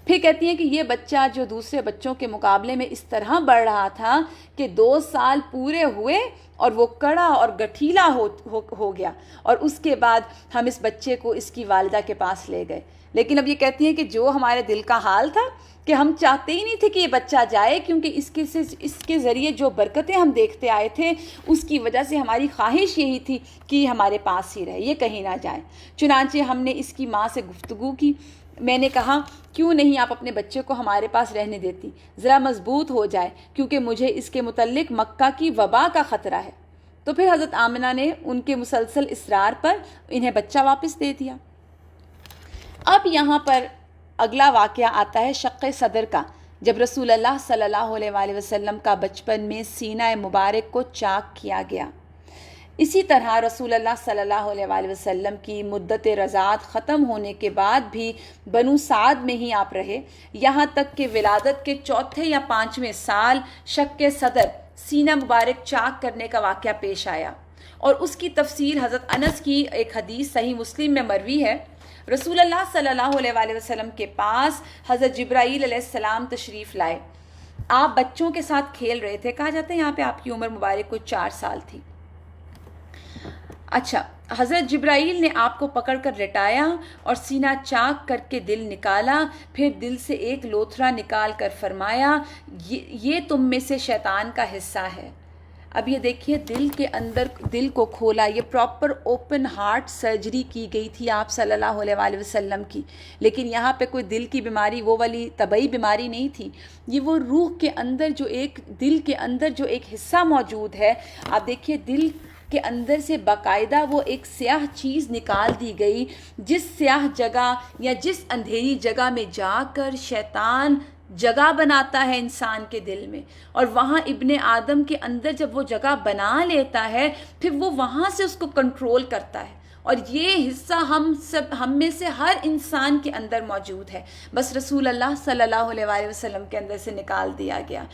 پھر کہتی ہیں کہ یہ بچہ جو دوسرے بچوں کے مقابلے میں اس طرح بڑھ رہا تھا کہ 2 سال پورے ہوئے اور وہ کڑا اور گٹھیلا ہو گیا، اور اس کے بعد ہم اس بچے کو اس کی والدہ کے پاس لے گئے۔ لیکن اب یہ کہتی ہیں کہ جو ہمارے دل کا حال تھا کہ ہم چاہتے ہی نہیں تھے کہ یہ بچہ جائے، کیونکہ اس کے ذریعے جو برکتیں ہم دیکھتے آئے تھے اس کی وجہ سے ہماری خواہش یہی تھی کہ یہ ہمارے پاس ہی رہے، یہ کہیں نہ جائے۔ چنانچہ ہم نے اس کی ماں سے گفتگو کی۔ میں نے کہا کیوں نہیں آپ اپنے بچے کو ہمارے پاس رہنے دیتی، ذرا مضبوط ہو جائے، کیونکہ مجھے اس کے متعلق مکہ کی وبا کا خطرہ ہے۔ تو پھر حضرت آمنہ نے ان کے مسلسل اصرار پر انہیں بچہ واپس دے دیا۔ اب یہاں پر اگلا واقعہ آتا ہے شق صدر کا، جب رسول اللہ صلی اللہ علیہ وآلہ وسلم کا بچپن میں سینہ مبارک کو چاک کیا گیا۔ اسی طرح رسول اللہ صلی اللہ علیہ وآلہ وسلم کی مدت رضاعت ختم ہونے کے بعد بھی بنو سعد میں ہی آپ رہے، یہاں تک کہ ولادت کے 4 یا 5ویں سال شق صدر سینہ مبارک چاک کرنے کا واقعہ پیش آیا، اور اس کی تفسیر حضرت انس کی ایک حدیث صحیح مسلم میں مروی ہے۔ رسول اللہ صلی اللہ علیہ وآلہ وسلم کے پاس حضرت جبرائیل علیہ السلام تشریف لائے۔ آپ بچوں کے ساتھ کھیل رہے تھے، کہا جاتا ہے یہاں پہ آپ کی عمر مبارک کو 4 سال تھی۔ اچھا، حضرت جبرائیل نے آپ کو پکڑ کر لٹایا اور سینہ چاک کر کے دل نکالا، پھر دل سے ایک لوتھڑا نکال کر فرمایا یہ تم میں سے شیطان کا حصہ ہے۔ اب یہ دیکھیے دل کے اندر دل کو کھولا، یہ پراپر اوپن ہارٹ سرجری کی گئی تھی آپ صلی اللہ علیہ وآلہ وسلم کی، لیکن یہاں پہ کوئی دل کی بیماری وہ والی طبعی بیماری نہیں تھی، یہ وہ روح کے اندر جو ایک دل کے اندر جو ایک حصہ موجود ہے۔ آپ دیکھیے دل کے اندر سے باقاعدہ وہ ایک سیاہ چیز نکال دی گئی، جس سیاہ جگہ یا جس اندھیری جگہ میں جا کر شیطان جگہ بناتا ہے انسان کے دل میں، اور وہاں ابن آدم کے اندر جب وہ جگہ بنا لیتا ہے پھر وہ وہاں سے اس کو کنٹرول کرتا ہے، اور یہ حصہ ہم میں سے ہر انسان کے اندر موجود ہے، بس رسول اللہ صلی اللہ علیہ وآلہ وسلم کے اندر سے نکال دیا گیا۔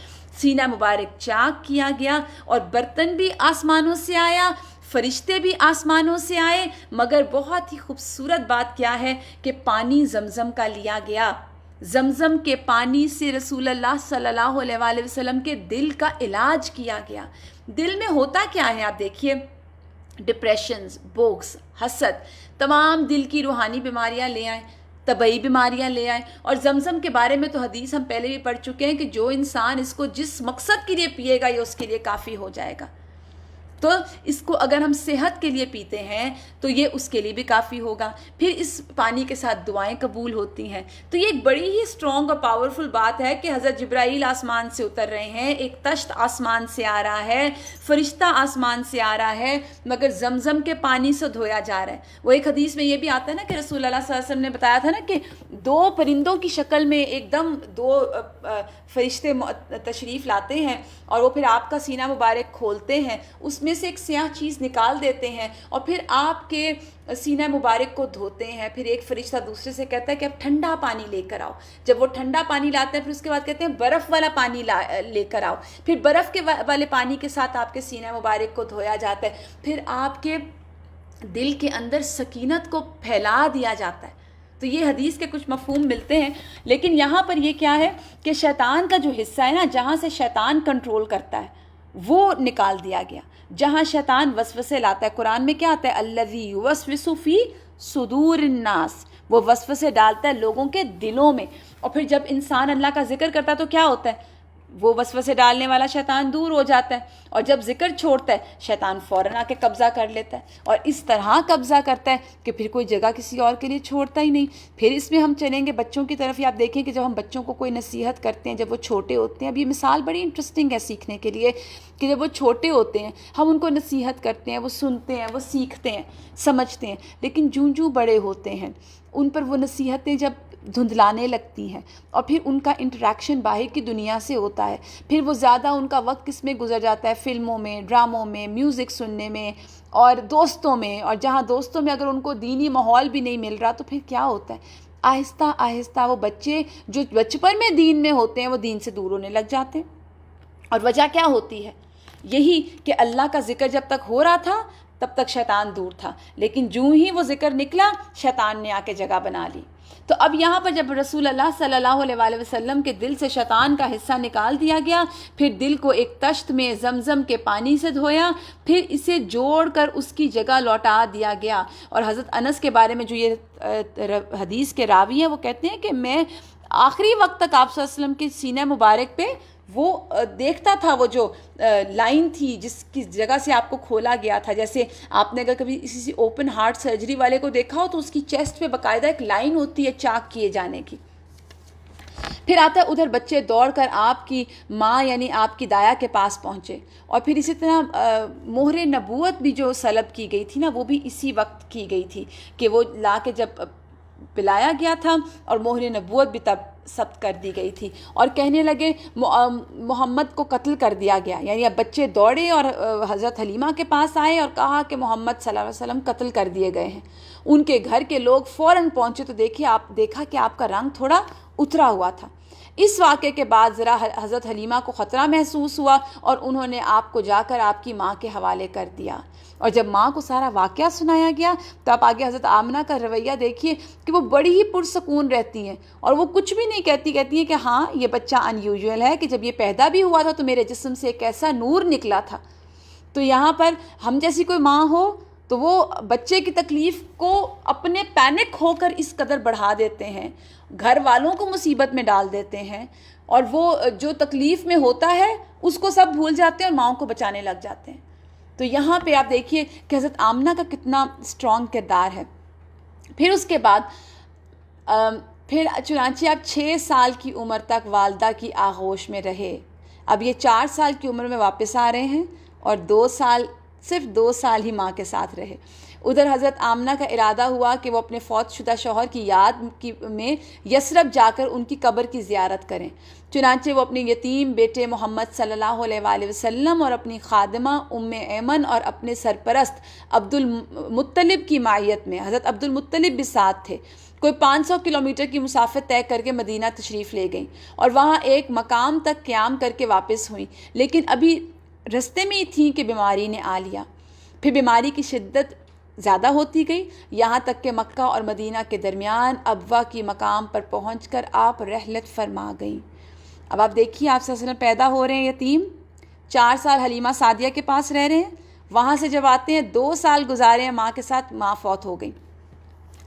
سینہ مبارک چاک کیا گیا، اور برتن بھی آسمانوں سے آیا، فرشتے بھی آسمانوں سے آئے، مگر بہت ہی خوبصورت بات کیا ہے کہ پانی زمزم کا لیا گیا۔ زمزم کے پانی سے رسول اللہ صلی اللہ علیہ وآلہ وسلم کے دل کا علاج کیا گیا۔ دل میں ہوتا کیا ہے آپ دیکھیے، ڈپریشنز، بوکس، حسد، تمام دل کی روحانی بیماریاں لے آئیں، طبعی بیماریاں لے آئیں، اور زمزم کے بارے میں تو حدیث ہم پہلے بھی پڑھ چکے ہیں کہ جو انسان اس کو جس مقصد کے لیے پیے گا یہ اس کے لیے کافی ہو جائے گا۔ تو اس کو اگر ہم صحت کے لیے پیتے ہیں تو یہ اس کے لیے بھی کافی ہوگا، پھر اس پانی کے ساتھ دعائیں قبول ہوتی ہیں۔ تو یہ ایک بڑی ہی اسٹرانگ اور پاورفل بات ہے کہ حضرت جبرائیل آسمان سے اتر رہے ہیں، ایک تشت آسمان سے آ رہا ہے، فرشتہ آسمان سے آ رہا ہے، مگر زمزم کے پانی سے دھویا جا رہا ہے۔ وہ ایک حدیث میں یہ بھی آتا ہے نا کہ رسول اللہ صلی اللہ علیہ وسلم نے بتایا تھا نا کہ 2 پرندوں کی شکل میں ایک دم 2 فرشتے تشریف لاتے ہیں، اور وہ پھر آپ کا سینہ مبارک کھولتے ہیں، اس میں سے ایک سیاہ چیز نکال دیتے ہیں، اور پھر آپ کے سینہ مبارک کو دھوتے ہیں۔ پھر ایک فرشتہ دوسرے سے کہتا ہے کہ اب ٹھنڈا پانی لے کر آؤ، جب وہ ٹھنڈا پانی لاتے ہیں پھر اس کے بعد کہتے ہیں برف والا پانی لے کر آؤ، پھر برف کے والے پانی کے ساتھ آپ کے سینہ مبارک کو دھویا جاتا ہے، پھر آپ کے دل کے اندر سکینت کو پھیلا دیا جاتا ہے۔ تو یہ حدیث کے کچھ مفہوم ملتے ہیں، لیکن یہاں پر یہ کیا ہے کہ شیطان کا جو حصہ ہے نا، جہاں سے شیطان کنٹرول کرتا ہے وہ نکال دیا گیا، جہاں شیطان وسوسے لاتا ہے۔ قرآن میں کیا آتا ہے؟ الذی یوسوس فی صدور الناس، وہ وسوسے ڈالتا ہے لوگوں کے دلوں میں، اور پھر جب انسان اللہ کا ذکر کرتا ہے تو کیا ہوتا ہے؟ وہ وسوسے ڈالنے والا شیطان دور ہو جاتا ہے، اور جب ذکر چھوڑتا ہے شیطان فوراً آ کے قبضہ کر لیتا ہے، اور اس طرح قبضہ کرتا ہے کہ پھر کوئی جگہ کسی اور کے لیے چھوڑتا ہی نہیں۔ پھر اس میں ہم چلیں گے بچوں کی طرف، آپ دیکھیں کہ جب ہم بچوں کو کوئی نصیحت کرتے ہیں جب وہ چھوٹے ہوتے ہیں، اب یہ مثال بڑی انٹرسٹنگ ہے سیکھنے کے لیے، کہ جب وہ چھوٹے ہوتے ہیں ہم ان کو نصیحت کرتے ہیں، وہ سنتے ہیں، وہ سیکھتے ہیں، سمجھتے ہیں، لیکن جوں بڑے ہوتے ہیں ان پر وہ نصیحتیں جب دھندلانے لگتی ہیں، اور پھر ان کا انٹریکشن باہر کی دنیا سے ہوتا ہے، پھر وہ زیادہ ان کا وقت کس میں گزر جاتا ہے؟ فلموں میں، ڈراموں میں، میوزک سننے میں، اور دوستوں میں، اور جہاں دوستوں میں اگر ان کو دینی ماحول بھی نہیں مل رہا تو پھر کیا ہوتا ہے؟ آہستہ آہستہ وہ بچے جو بچپن میں دین میں ہوتے ہیں وہ دین سے دور ہونے لگ جاتے ہیں، اور وجہ کیا ہوتی ہے؟ یہی کہ اللہ کا ذکر جب تک ہو رہا تھا تب تک شیطان دور تھا، لیکن جوں ہی وہ ذکر نکلا شیطان نے آ کے جگہ بنا لی۔ تو اب یہاں پر جب رسول اللہ صلی اللہ علیہ وسلم کے دل سے شیطان کا حصہ نکال دیا گیا، پھر دل کو ایک تشت میں زمزم کے پانی سے دھویا، پھر اسے جوڑ کر اس کی جگہ لوٹا دیا گیا. اور حضرت انس کے بارے میں جو یہ حدیث کے راوی ہیں وہ کہتے ہیں کہ میں آخری وقت تک آپ صلی اللہ علیہ وسلم کے سینہ مبارک پہ وہ دیکھتا تھا، وہ جو لائن تھی جس کی جگہ سے آپ کو کھولا گیا تھا. جیسے آپ نے اگر کبھی کسی اوپن ہارٹ سرجری والے کو دیکھا ہو تو اس کی چیسٹ پہ باقاعدہ ایک لائن ہوتی ہے چاک کیے جانے کی. پھر آتا ہے ادھر بچے دوڑ کر آپ کی ماں یعنی آپ کی دایا کے پاس پہنچے. اور پھر اسی طرح مہر نبوت بھی جو سلب کی گئی تھی نا، وہ بھی اسی وقت کی گئی تھی کہ وہ لا کے جب پلایا گیا تھا، اور مہر نبوت بھی تب ثبت کر دی گئی تھی. اور کہنے لگے محمد کو قتل کر دیا گیا. یعنی اب بچے دوڑے اور حضرت حلیمہ کے پاس آئے اور کہا کہ محمد صلی اللہ علیہ وسلم قتل کر دیے گئے ہیں. ان کے گھر کے لوگ فوراً پہنچے تو دیکھا کہ آپ کا رنگ تھوڑا اترا ہوا تھا. اس واقعے کے بعد ذرا حضرت حلیمہ کو خطرہ محسوس ہوا اور انہوں نے آپ کو جا کر آپ کی ماں کے حوالے کر دیا. اور جب ماں کو سارا واقعہ سنایا گیا تو آپ آگے حضرت آمنہ کا رویہ دیکھیے کہ وہ بڑی ہی پرسکون رہتی ہیں اور وہ کچھ بھی نہیں کہتی ہیں کہ ہاں یہ بچہ ان یوزول ہے، کہ جب یہ پیدا بھی ہوا تھا تو میرے جسم سے ایک ایسا نور نکلا تھا. تو یہاں پر ہم جیسی کوئی ماں ہو تو وہ بچے کی تکلیف کو اپنے پینک ہو کر اس قدر بڑھا دیتے ہیں، گھر والوں کو مصیبت میں ڈال دیتے ہیں، اور وہ جو تکلیف میں ہوتا ہے اس کو سب بھول جاتے ہیں اور ماؤں کو بچانے لگ جاتے ہیں. تو یہاں پہ آپ دیکھیے کہ حضرت آمنہ کا کتنا اسٹرانگ کردار ہے. پھر اس کے بعد پھر چنانچہ آپ 6 سال کی عمر تک والدہ کی آغوش میں رہے. اب یہ 4 سال کی عمر میں واپس آ رہے ہیں اور صرف 2 سال ہی ماں کے ساتھ رہے. ادھر حضرت آمنہ کا ارادہ ہوا کہ وہ اپنے فوت شدہ شوہر کی یاد میں یثرب جا کر ان کی قبر کی زیارت کریں. چنانچہ وہ اپنے یتیم بیٹے محمد صلی اللہ علیہ وآلہ وسلم اور اپنی خادمہ ام ایمن اور اپنے سرپرست عبد المطلب کی معیت میں، حضرت عبد المطلب بھی ساتھ تھے، کوئی 500 کلومیٹر کی مسافت طے کر کے مدینہ تشریف لے گئیں اور وہاں ایک مقام تک قیام کر کے واپس ہوئیں. لیکن ابھی رستے میں ہی تھیں کہ بیماری نے آ لیا. پھر بیماری کی شدت زیادہ ہوتی گئی، یہاں تک کہ مکہ اور مدینہ کے درمیان ابوا کی مقام پر پہنچ کر آپ رحلت فرما گئیں. اب آپ دیکھیے آپ صلی اللہ علیہ وسلم پیدا ہو رہے ہیں یتیم، 4 سال حلیمہ سعدیہ کے پاس رہ رہے ہیں، وہاں سے جب آتے ہیں 2 سال گزارے ہیں ماں کے ساتھ، ماں فوت ہو گئی.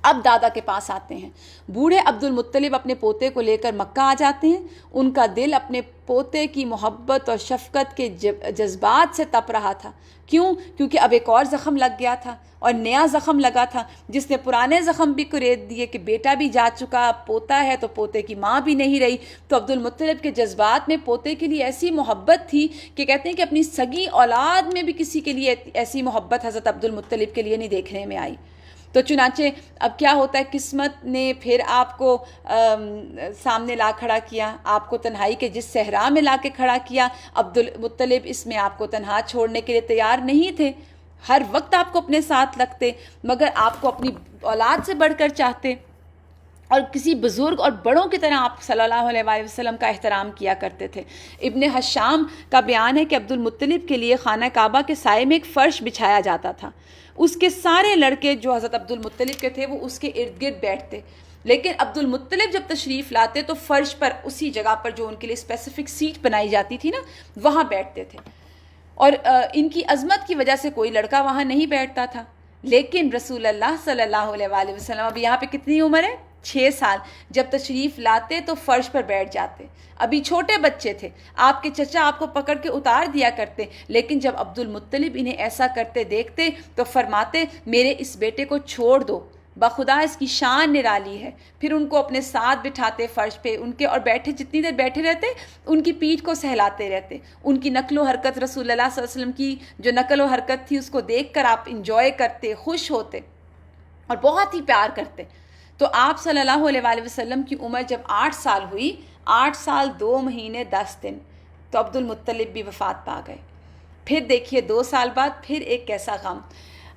اب دادا کے پاس آتے ہیں. بوڑھے عبد المطلب اپنے پوتے کو لے کر مکہ آ جاتے ہیں. ان کا دل اپنے پوتے کی محبت اور شفقت کے جذبات سے تپ رہا تھا. کیوں؟ کیونکہ اب ایک اور زخم لگ گیا تھا اور نیا زخم لگا تھا جس نے پرانے زخم بھی کریت دیے کہ بیٹا بھی جا چکا، اب پوتا ہے تو پوتے کی ماں بھی نہیں رہی. تو عبد المطلب کے جذبات میں پوتے کے لیے ایسی محبت تھی کہ کہتے ہیں کہ اپنی سگی اولاد میں بھی کسی کے لیے ایسی محبت حضرت عبد المطلب کے لیے نہیں دیکھنے میں آئی. تو چنانچہ اب کیا ہوتا ہے، قسمت نے پھر آپ کو سامنے لا کھڑا کیا، آپ کو تنہائی کے جس صحرا میں لا کے کھڑا کیا. عبد المطلب اس میں آپ کو تنہا چھوڑنے کے لیے تیار نہیں تھے، ہر وقت آپ کو اپنے ساتھ رکھتے، مگر آپ کو اپنی اولاد سے بڑھ کر چاہتے اور کسی بزرگ اور بڑوں کی طرح آپ صلی اللہ علیہ وآلہ وسلم کا احترام کیا کرتے تھے. ابن حشام کا بیان ہے کہ عبد المطلب کے لیے خانہ کعبہ کے سائے میں ایک فرش بچھایا جاتا تھا. اس کے سارے لڑکے جو حضرت عبد المطلب کے تھے وہ اس کے ارد گرد بیٹھتے، لیکن عبد المطلب جب تشریف لاتے تو فرش پر اسی جگہ پر جو ان کے لیے اسپیسیفک سیٹ بنائی جاتی تھی نا وہاں بیٹھتے تھے. اور ان کی عظمت کی وجہ سے کوئی لڑکا وہاں نہیں بیٹھتا تھا. لیکن رسول اللہ صلی اللہ علیہ وآلہ وسلم اب یہاں پہ کتنی عمر ہے؟ 6 سال. جب تشریف لاتے تو فرش پر بیٹھ جاتے. ابھی چھوٹے بچے تھے، آپ کے چچا آپ کو پکڑ کے اتار دیا کرتے، لیکن جب عبد المطلب انہیں ایسا کرتے دیکھتے تو فرماتے میرے اس بیٹے کو چھوڑ دو، بخدا اس کی شان نرالی ہے. پھر ان کو اپنے ساتھ بٹھاتے فرش پہ ان کے، اور بیٹھے جتنی دیر بیٹھے رہتے ان کی پیٹھ کو سہلاتے رہتے. ان کی نقل و حرکت، رسول اللہ صلی اللہ علیہ وسلم کی جو نقل و حرکت تھی اس کو دیکھ کر آپ انجوائے کرتے، خوش ہوتے اور بہت ہی پیار کرتے. تو آپ صلی اللہ علیہ وآلہ وسلم کی عمر جب 8 سال ہوئی، 8 سال 2 مہینے 10 دن، تو عبد المطلب بھی وفات پا گئے. پھر دیکھیے 2 سال بعد پھر ایک کیسا غم.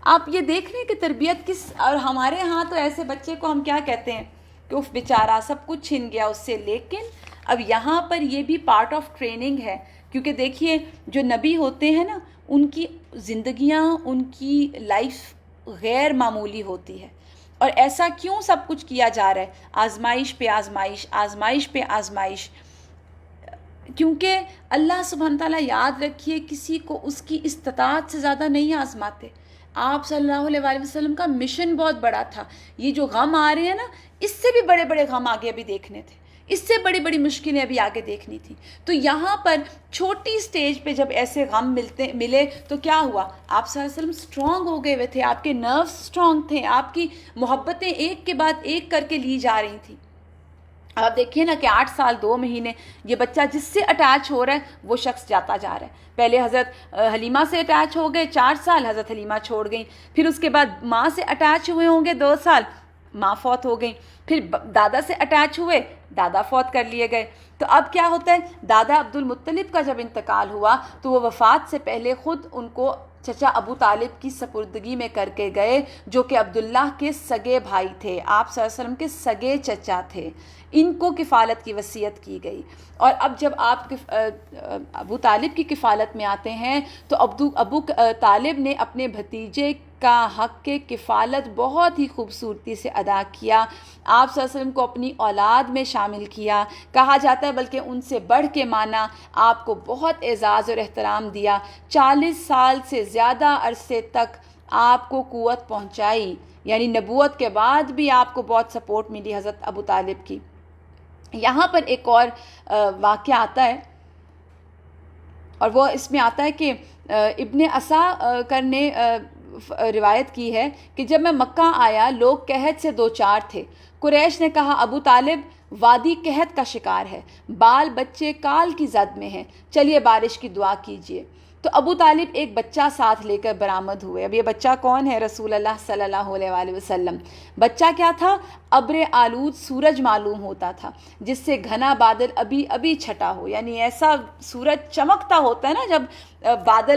آپ یہ دیکھ رہے ہیں کہ تربیت کس، اور ہمارے ہاں تو ایسے بچے کو ہم کیا کہتے ہیں کہ اف بیچارہ سب کچھ چھن گیا اس سے. لیکن اب یہاں پر یہ بھی پارٹ آف ٹریننگ ہے، کیونکہ دیکھیے جو نبی ہوتے ہیں نا ان کی زندگیاں، ان کی لائف غیر معمولی ہوتی ہے. اور ایسا کیوں سب کچھ کیا جا رہا ہے؟ آزمائش پہ آزمائش، آزمائش پہ آزمائش، کیونکہ اللہ سبحانہ تعالیٰ، یاد رکھیے، کسی کو اس کی استطاعت سے زیادہ نہیں آزماتے۔ آپ صلی اللہ علیہ وآلہ وسلم کا مشن بہت بڑا تھا۔ یہ جو غم آ رہے ہیں نا، اس سے بھی بڑے بڑے غم آگے ابھی دیکھنے تھے، اس سے بڑی بڑی مشکلیں ابھی آگے دیکھنی تھی۔ تو یہاں پر چھوٹی سٹیج پہ جب ایسے غم ملے تو کیا ہوا؟ آپ صلی اللہ علیہ وسلم سٹرونگ ہو گئے ہوئے تھے، آپ کے نروز سٹرونگ تھے، آپ کی محبتیں ایک کے بعد ایک کر کے لی جا رہی تھیں۔ آپ دیکھیے نا کہ 8 سال 2 مہینے یہ بچہ جس سے اٹیچ ہو رہا ہے وہ شخص جاتا جا رہا ہے۔ پہلے حضرت حلیمہ سے اٹیچ ہو گئے 4 سال، حضرت حلیمہ چھوڑ گئیں۔ پھر اس کے بعد ماں سے اٹیچ ہوئے ہوں گے 2 سال، ماں فوت ہو گئیں۔ پھر دادا سے اٹیچ ہوئے، دادا فوت کر لیے گئے۔ تو اب کیا ہوتا ہے؟ دادا عبد المطلب کا جب انتقال ہوا تو وہ وفات سے پہلے خود ان کو چچا ابو طالب کی سپردگی میں کر کے گئے، جو کہ عبداللہ کے سگے بھائی تھے، آپ صلی اللہ علیہ وسلم کے سگے چچا تھے۔ ان کو کفالت کی وصیت کی گئی۔ اور اب جب آپ ابو طالب کی کفالت میں آتے ہیں تو ابو طالب نے اپنے بھتیجے کا حق کے کفالت بہت ہی خوبصورتی سے ادا کیا۔ آپ صلی اللہ علیہ وسلم کو اپنی اولاد میں شامل کیا، کہا جاتا ہے بلکہ ان سے بڑھ کے مانا، آپ کو بہت اعزاز اور احترام دیا۔ 40 سال سے زیادہ عرصے تک آپ کو قوت پہنچائی، یعنی نبوت کے بعد بھی آپ کو بہت سپورٹ ملی حضرت ابو طالب کی۔ یہاں پر ایک اور واقعہ آتا ہے، اور وہ اس میں آتا ہے کہ ابن عساکر نے روایت کی ہے کہ جب میں مکہ آیا لوگ قحط سے دوچار تھے۔ قریش نے کہا ابو طالب وادی قحط کا شکار ہے، بال بچے کال کی زد میں ہیں، چلیے بارش کی دعا کیجیے۔ تو ابو طالب ایک بچہ ساتھ لے کر برآمد ہوئے۔ اب یہ بچہ کون ہے؟ رسول اللہ صلی اللہ علیہ وآلہ وسلم۔ بچہ کیا تھا؟ ابر آلود سورج معلوم ہوتا تھا، جس سے گھنا بادل ابھی ابھی چھٹا ہو، یعنی ایسا سورج چمکتا ہوتا ہے نا جب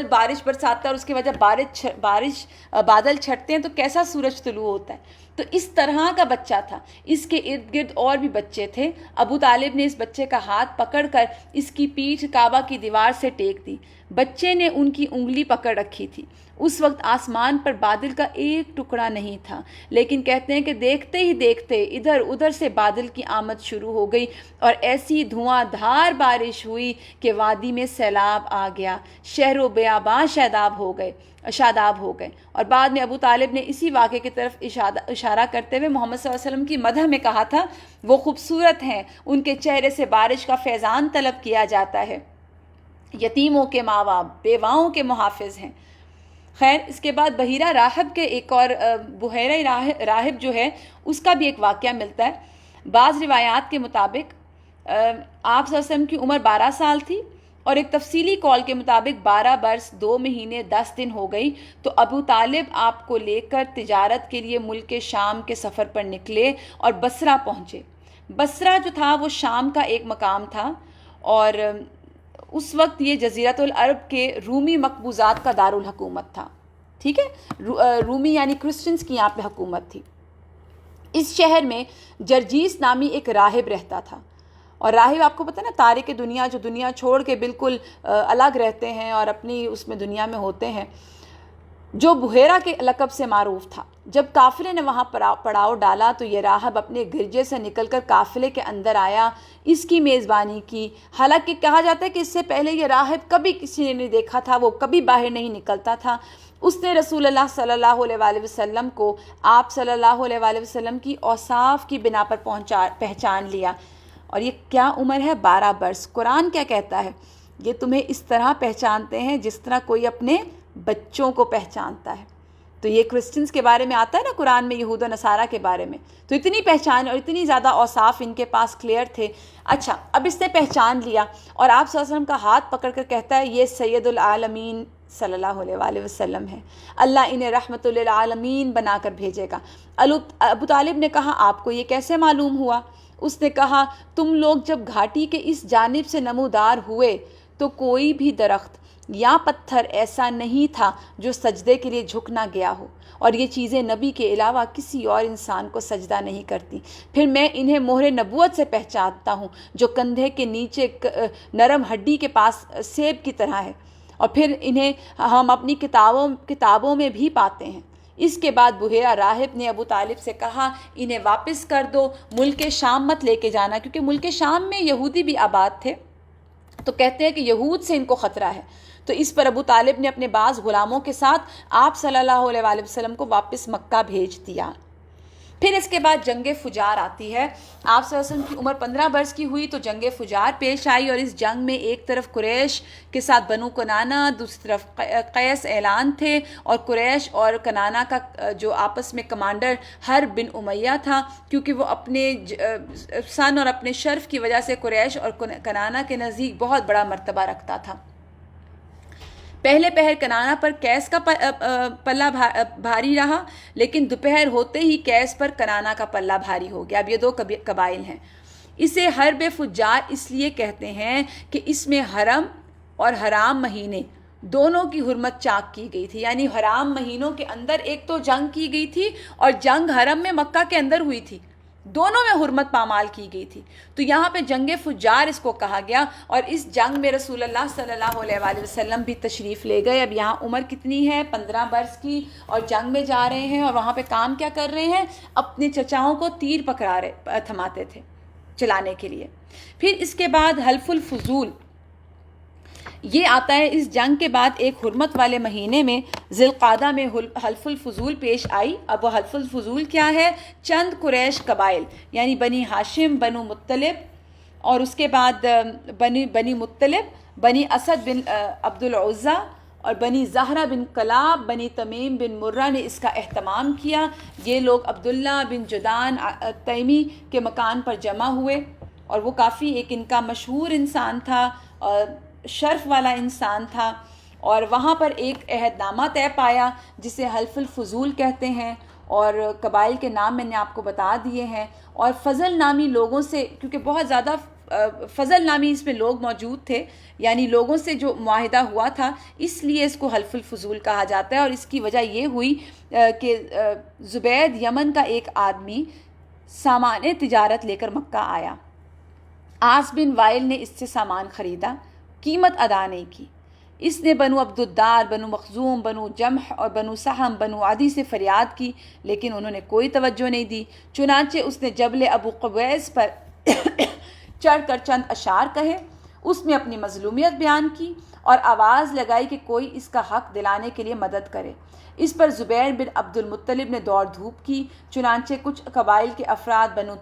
بارش برساتا ہے، اور اس کے بعد جب بادل چھٹتے ہیں تو کیسا سورج طلوع ہوتا ہے۔ تو اس طرح کا بچہ تھا۔ اس کے ارد گرد اور بھی بچے تھے۔ ابو طالب نے اس بچے کا ہاتھ پکڑ کر اس کی پیٹھ کعبہ کی دیوار سے ٹیک دی۔ بچے نے ان کی انگلی پکڑ رکھی تھی۔ اس وقت آسمان پر بادل کا ایک ٹکڑا نہیں تھا، لیکن کہتے ہیں کہ دیکھتے ہی دیکھتے ادھر ادھر سے بادل کی آمد شروع ہو گئی، اور ایسی دھواں دھار بارش ہوئی کہ وادی میں سیلاب آ گیا، شہر و بیاباں شاداب ہو گئے۔ اور بعد میں ابو طالب نے اسی واقعے کی طرف اشارہ کرتے ہوئے محمد صلی اللہ علیہ وسلم کی مدح میں کہا تھا، وہ خوبصورت ہیں، ان کے چہرے سے بارش کا فیضان طلب کیا جاتا ہے، یتیموں کے ماں باپ، بیواؤں کے محافظ ہیں۔ خیر، اس کے بعد بحیرہ راہب کے ایک اور بحیرہ راہب جو ہے اس کا بھی ایک واقعہ ملتا ہے۔ بعض روایات کے مطابق آپ صلی اللہ علیہ وسلم کی عمر 12 سال تھی، اور ایک تفصیلی قول کے مطابق 12 برس 2 مہینے 10 دن ہو گئی تو ابو طالب آپ کو لے کر تجارت کے لیے ملک شام کے سفر پر نکلے اور بصرہ پہنچے۔ بصرہ جو تھا وہ شام کا ایک مقام تھا، اور اس وقت یہ جزیرۃ العرب کے رومی مقبوضات کا دارالحکومت تھا۔ ٹھیک ہے، رومی یعنی کرسچنز کی یہاں پہ حکومت تھی۔ اس شہر میں جرجیس نامی ایک راہب رہتا تھا، اور راہب آپ کو پتہ نا تارک دنیا، جو دنیا چھوڑ کے بالکل الگ رہتے ہیں اور اپنی اس میں دنیا میں ہوتے ہیں، جو بحیرہ کے لقب سے معروف تھا۔ جب قافلے نے وہاں پڑاؤ ڈالا تو یہ راہب اپنے گرجے سے نکل کر قافلے کے اندر آیا، اس کی میزبانی کی۔ حالانکہ کہا جاتا ہے کہ اس سے پہلے یہ راہب کبھی کسی نے نہیں دیکھا تھا، وہ کبھی باہر نہیں نکلتا تھا۔ اس نے رسول اللہ صلی اللہ علیہ وآلہ وسلم کو آپ صلی اللہ علیہ وآلہ وسلم کی اوصاف کی بنا پر پہچان لیا۔ اور یہ کیا عمر ہے؟ 12 برس۔ قرآن کیا کہتا ہے؟ یہ تمہیں اس طرح پہچانتے ہیں جس طرح کوئی اپنے بچوں کو پہچانتا ہے۔ تو یہ کرسچنز کے بارے میں آتا ہے نا قرآن میں، یہود و نصارہ کے بارے میں، تو اتنی پہچان اور اتنی زیادہ اوصاف ان کے پاس کلیئر تھے۔ اچھا، اب اس نے پہچان لیا اور آپ صلی اللہ علیہ وسلم کا ہاتھ پکڑ کر کہتا ہے یہ سید العالمین صلی اللہ علیہ وآلہ وسلم ہے، اللہ انہیں رحمت للعالمین بنا کر بھیجے گا۔ ابو طالب نے کہا آپ کو یہ کیسے معلوم ہوا؟ اس نے کہا تم لوگ جب گھاٹی کے اس جانب سے نمودار ہوئے تو کوئی بھی درخت یا پتھر ایسا نہیں تھا جو سجدے کے لیے جھک نہ گیا ہو، اور یہ چیزیں نبی کے علاوہ کسی اور انسان کو سجدہ نہیں کرتی۔ پھر میں انہیں مہر نبوت سے پہچانتا ہوں جو کندھے کے نیچے نرم ہڈی کے پاس سیب کی طرح ہے، اور پھر انہیں ہم اپنی کتابوں میں بھی پاتے ہیں۔ اس کے بعد بحیرہ راہب نے ابو طالب سے کہا انہیں واپس کر دو، ملک شام مت لے کے جانا، کیونکہ ملک شام میں یہودی بھی آباد تھے، تو کہتے ہیں کہ یہود سے ان کو خطرہ ہے۔ تو اس پر ابو طالب نے اپنے بعض غلاموں کے ساتھ آپ صلی اللہ علیہ وآلہ وسلم کو واپس مکہ بھیج دیا۔ پھر اس کے بعد جنگ فجار آتی ہے۔ آپ صلی اللہ علیہ وسلم کی عمر 15 برس کی ہوئی تو جنگ فجار پیش آئی، اور اس جنگ میں ایک طرف قریش کے ساتھ بنو کنانہ، دوسری طرف قیس اعلان تھے، اور قریش اور کنانہ کا جو آپس میں کمانڈر حرب بن امیہ تھا، کیونکہ وہ اپنے سن اور اپنے شرف کی وجہ سے قریش اور کنانہ کے نزدیک بہت بڑا مرتبہ رکھتا تھا۔ پہلے پہر کنانہ پر کیس کا پلہ بھاری رہا، لیکن دوپہر ہوتے ہی کیس پر کنانہ کا پلہ بھاری ہو گیا۔ اب یہ دو قبائل ہیں۔ اسے حرب فجار اس لیے کہتے ہیں کہ اس میں حرم اور حرام مہینے دونوں کی حرمت چاک کی گئی تھی، یعنی حرام مہینوں کے اندر ایک تو جنگ کی گئی تھی، اور جنگ حرم میں مکہ کے اندر ہوئی تھی، دونوں میں حرمت پامال کی گئی تھی۔ تو یہاں پہ جنگ فجار اس کو کہا گیا، اور اس جنگ میں رسول اللہ صلی اللہ علیہ وآلہ وسلم بھی تشریف لے گئے۔ اب یہاں عمر کتنی ہے؟ 15 برس کی، اور جنگ میں جا رہے ہیں، اور وہاں پہ کام کیا کر رہے ہیں؟ اپنے چچاؤں کو تیر تھماتے تھے چلانے کے لیے۔ پھر اس کے بعد حلف الفضول یہ آتا ہے۔ اس جنگ کے بعد ایک حرمت والے مہینے میں ذی القعدہ میں حلف الفضول پیش آئی۔ اب وہ حلف الفضول کیا ہے؟ چند قریش قبائل یعنی بنی ہاشم، بنو مطلب، اور اس کے بعد بنی مطلب، بنی اسد بن عبد العزیٰ، اور بنی زہرہ بن کلاب، بنی تمیم بن مرہ نے اس کا اہتمام کیا۔ یہ لوگ عبداللہ بن جدان تیمی کے مکان پر جمع ہوئے، اور وہ کافی ایک ان کا مشہور انسان تھا، شرف والا انسان تھا، اور وہاں پر ایک عہد نامہ طے پایا جسے حلف الفضول کہتے ہیں، اور قبائل کے نام میں نے آپ کو بتا دیے ہیں۔ اور فضل نامی لوگوں سے، کیونکہ بہت زیادہ فضل نامی اس میں لوگ موجود تھے، یعنی لوگوں سے جو معاہدہ ہوا تھا، اس لیے اس کو حلف الفضول کہا جاتا ہے۔ اور اس کی وجہ یہ ہوئی کہ زبید یمن کا ایک آدمی سامان تجارت لے کر مکہ آیا۔ عاص بن وائل نے اس سے سامان خریدا، قیمت ادا نہیں کی۔ اس نے بنو عبد الدار، بنو مخزوم، بنو جمح اور بنو سہم، بنو عدی سے فریاد کی، لیکن انہوں نے کوئی توجہ نہیں دی۔ چنانچہ اس نے جبل ابو قبیس پر چڑھ کر چند اشعار کہے، اس میں اپنی مظلومیت بیان کی، اور آواز لگائی کہ کوئی اس کا حق دلانے کے لیے مدد کرے۔ اس پر زبیر بن عبد المطلب نے دوڑ دھوپ کی۔ چنانچہ کچھ قبائل کے افراد بنو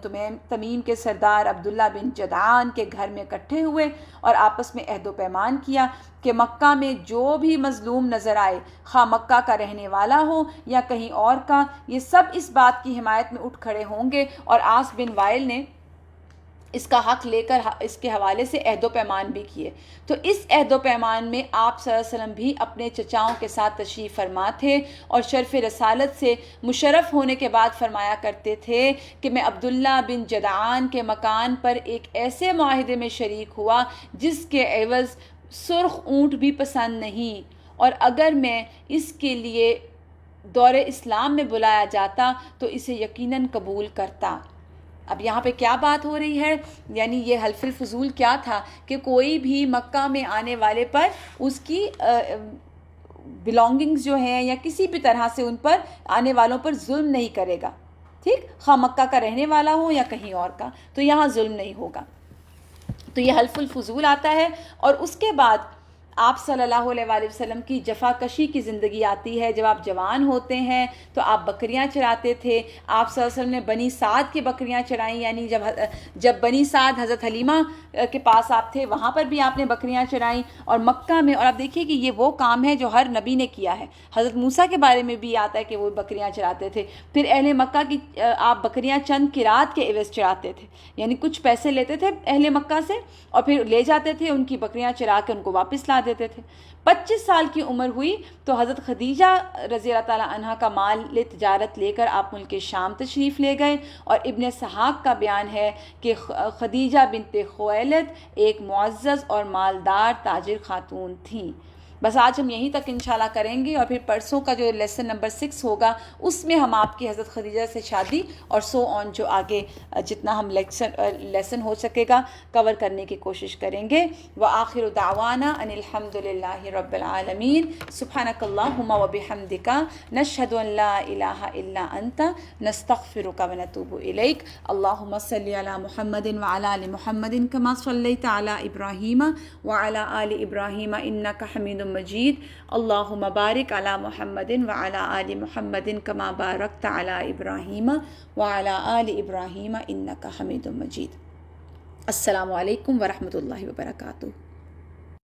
تمیم کے سردار عبداللہ بن جدعان کے گھر میں اکٹھے ہوئے، اور آپس میں عہد و پیمان کیا کہ مکہ میں جو بھی مظلوم نظر آئے، خواہ مکہ کا رہنے والا ہو یا کہیں اور کا، یہ سب اس بات کی حمایت میں اٹھ کھڑے ہوں گے۔ اور عاص بن وائل نے اس کا حق لے کر اس کے حوالے سے عہد و پیمان بھی کیے۔ تو اس عہد و پیمان میں آپ صلی اللہ علیہ وسلم بھی اپنے چچاؤں کے ساتھ تشریف فرما تھے، اور شرف رسالت سے مشرف ہونے کے بعد فرمایا کرتے تھے کہ میں عبداللہ بن جدعان کے مکان پر ایک ایسے معاہدے میں شریک ہوا جس کے عوض سرخ اونٹ بھی پسند نہیں، اور اگر میں اس کے لیے دور اسلام میں بلایا جاتا تو اسے یقیناً قبول کرتا۔ اب یہاں پہ کیا بات ہو رہی ہے؟ یعنی یہ حلف الفضول کیا تھا کہ کوئی بھی مکہ میں آنے والے پر اس کی بلانگنگز جو ہیں یا کسی بھی طرح سے ان پر آنے والوں پر ظلم نہیں کرے گا، ٹھیک، خواہ مکہ کا رہنے والا ہو یا کہیں اور کا، تو یہاں ظلم نہیں ہوگا۔ تو یہ حلف الفضول آتا ہے۔ اور اس کے بعد آپ صلی اللہ علیہ وآلہ وسلم کی جفا کشی کی زندگی آتی ہے۔ جب آپ جوان ہوتے ہیں تو آپ بکریاں چراتے تھے۔ آپ صلی اللہ علیہ وسلم نے بنی سعد کی بکریاں چرائیں، یعنی جب بنی سعد حضرت حلیمہ کے پاس آپ تھے وہاں پر بھی آپ نے بکریاں چرائیں، اور مکہ میں، اور آپ دیکھیے کہ یہ وہ کام ہے جو ہر نبی نے کیا ہے۔ حضرت موسیٰ کے بارے میں بھی آتا ہے کہ وہ بکریاں چراتے تھے۔ پھر اہل مکہ کی آپ بکریاں چند قرات کے عوض چراتے تھے، یعنی کچھ پیسے لیتے تھے اہل مکہ سے اور پھر لے جاتے تھے، ان کی بکریاں چرا کے ان کو واپس لا دیتے تھے۔ 25 سال کی عمر ہوئی تو حضرت خدیجہ رضی اللہ تعالیٰ عنہ کا مال تجارت لے کر آپ ملک شام تشریف لے گئے، اور ابن اسحاق کا بیان ہے کہ خدیجہ بنت خویلد ایک معزز اور مالدار تاجر خاتون تھیں۔ بس آج ہم یہیں تک انشاءاللہ کریں گے، اور پھر پرسوں کا جو لیسن نمبر 6 ہوگا اس میں ہم آپ کی حضرت خدیجہ سے شادی اور سو آن جو آگے جتنا ہم لیسن ہو سکے گا کور کرنے کی کوشش کریں گے۔ وآخر دعوانا ان الحمد للہ رب العالمین، سبحانک اللہم وبحمدک، نشہد ان لا الہ الا انت، نستغفرک ونتوب الیک۔ اللہم صلی علی محمد وعلی آل محمد کما صلیت علی ابراہیم وعلی آل ابراہیم انک حمید مجید۔ اللہم بارک علی محمد وعلی آل محمد کما بارکت علی ابراہیم وعلی آل ابراہیم انک حمید مجید۔ السلام علیکم ورحمۃ اللہ وبرکاتہ۔